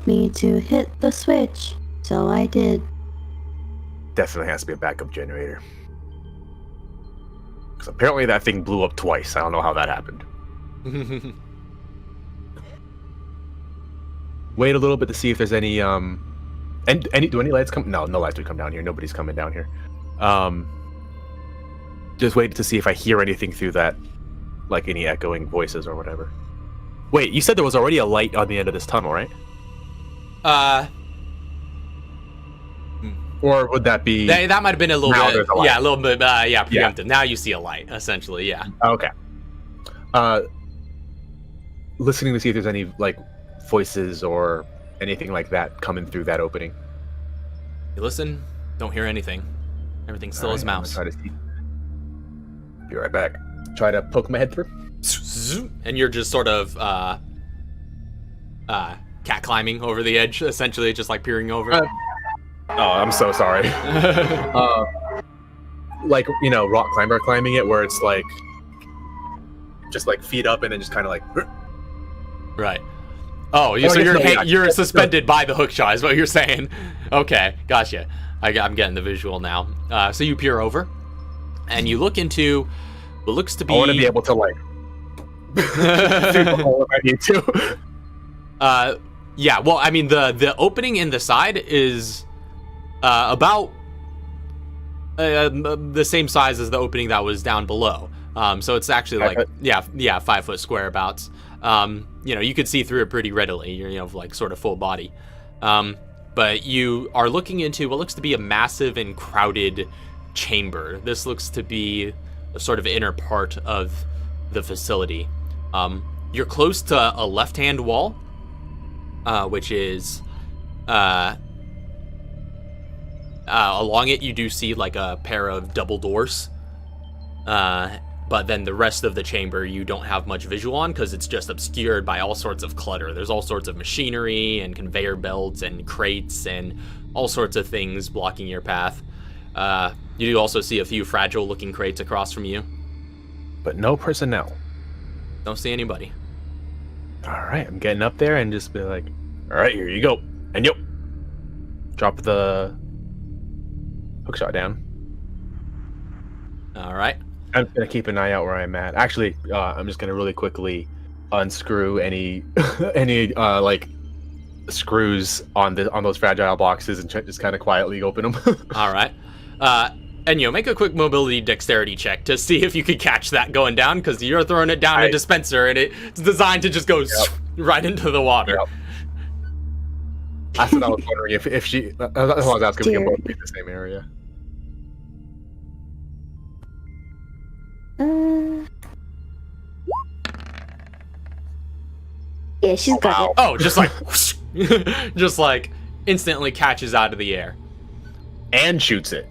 me to hit the switch, so I did. Definitely has to be a backup generator. Because apparently that thing blew up twice. I don't know how that happened. Wait a little bit to see if there's any do any lights come? No lights would come down here. Nobody's coming down here. Just wait to see if I hear anything through that, like any echoing voices or whatever. Wait, you said there was already a light on the end of this tunnel, right? Or would that be? That might have been a little bit. A yeah, a little bit. Preemptive. Yeah. Now you see a light, essentially. Yeah. Okay. Listening to see if there's any like voices or anything like that coming through that opening. You listen, don't hear anything. Everything's still as mouse. Try to see. Be right back. Try to poke my head through. And you're just sort of cat climbing over the edge, essentially, just like peering over. Oh, I'm so sorry. Like, you know, rock climber climbing it, where it's like just like feet up and then just kind of like. Right. Oh, so you're suspended by the hook shot, is what you're saying. Okay, gotcha. I'm getting the visual now. So you peer over, and you look into what looks to be. I want to be able to like. Through the hole if I need to. Yeah. Well, I mean, the opening in the side is about the same size as the opening that was down below. So it's actually like 5 foot square abouts. You know, you could see through it pretty readily. You're, you know, like sort of full body. But you are looking into what looks to be a massive and crowded chamber. This looks to be a sort of inner part of the facility. You're close to a left-hand wall, which is along it you do see like a pair of double doors. But then the rest of the chamber you don't have much visual on because it's just obscured by all sorts of clutter. There's all sorts of machinery and conveyor belts and crates and all sorts of things blocking your path. You do also see a few fragile looking crates across from you. But no personnel. Don't see anybody. Alright, I'm getting up there and just be like, alright, here you go. And yo. Drop the hookshot down. Alright. I'm gonna keep an eye out where I'm at. Actually, I'm just gonna really quickly unscrew any like screws on those fragile boxes and just kind of quietly open them. All right. And make a quick mobility dexterity check to see if you could catch that going down, because you're throwing it down a dispenser and it's designed to just go right into the water. Yep. That's what I was wondering if she. As long as asking, we can both be in the same area. Yeah, she's got it. Oh, just like, just like instantly catches out of the air. And shoots it.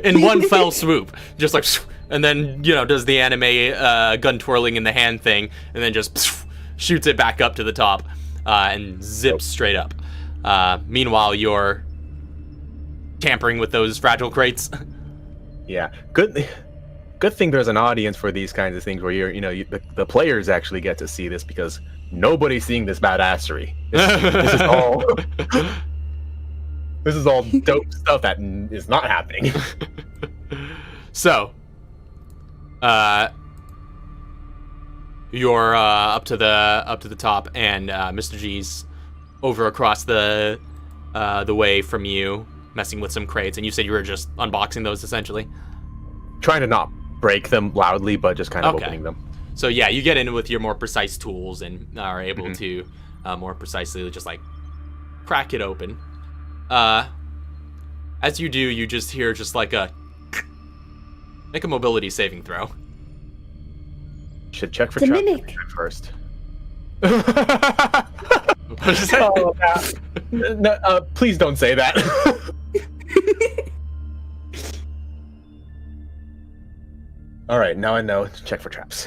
In one fell swoop. Just like, and then, does the anime gun twirling in the hand thing, and then just shoots it back up to the top and zips straight up. Meanwhile, you're tampering with those fragile crates. Yeah. Good thing there's an audience for these kinds of things where the players actually get to see this, because nobody's seeing this badassery. This is all dope stuff that is not happening. So, you're up to the top, and Mr. G's over across the way from you, messing with some crates, and you said you were just unboxing those essentially. Trying to not break them loudly, but just kind of opening them. So yeah, you get in with your more precise tools and are able to more precisely just like crack it open. As you do, you just hear just like make a mobility saving throw. Should check for Dominic first. Please don't say that. All right, now I know to check for traps.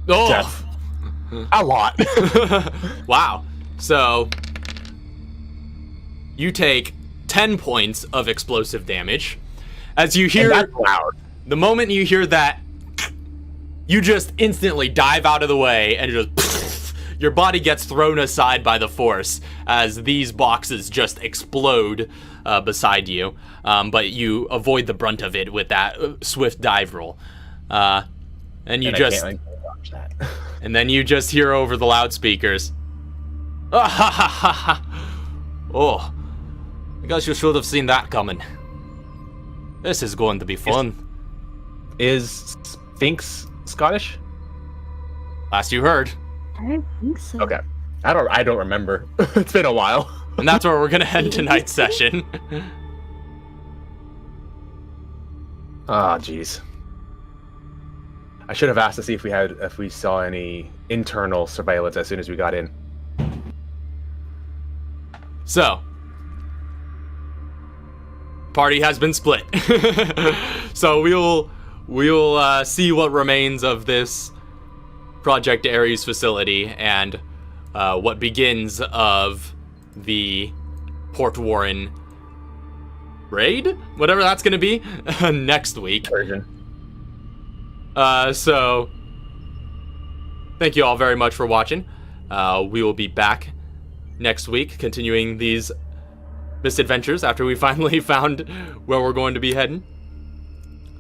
Jeff. A lot. Wow. So you take 10 points of explosive damage. As you hear, that's loud. The moment you hear that, you just instantly dive out of the way and just your body gets thrown aside by the force as these boxes just explode beside you. But you avoid the brunt of it with that swift dive roll. And you and then you just hear over the loudspeakers, oh, I guess you should have seen that coming. This is going to be fun. Is Sphinx Scottish? Last you heard. I don't think so. Okay. I don't remember. It's been a while. And that's where we're gonna end tonight's session. Ah, jeez. I should have asked to see if we saw any internal surveillance as soon as we got in. So, party has been split. So we'll see what remains of this Project Ares facility and what begins of the Port Warren raid, whatever that's gonna be, next week. So thank you all very much for watching. We will be back next week continuing these misadventures after we finally found where we're going to be heading.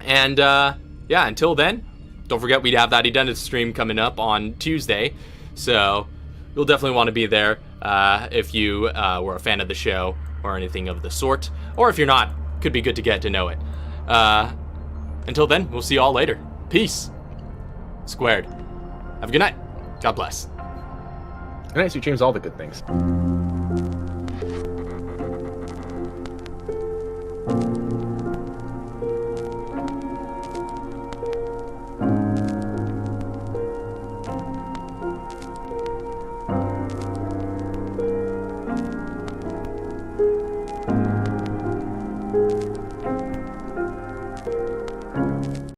And yeah, until then, don't forget we have that Identity stream coming up on Tuesday, so you'll definitely want to be there if you were a fan of the show or anything of the sort, or if you're not, could be good to get to know it. Until then, we'll see you all later. Peace. Squared. Have a good night. God bless. Good night, sweet dreams, all the good things.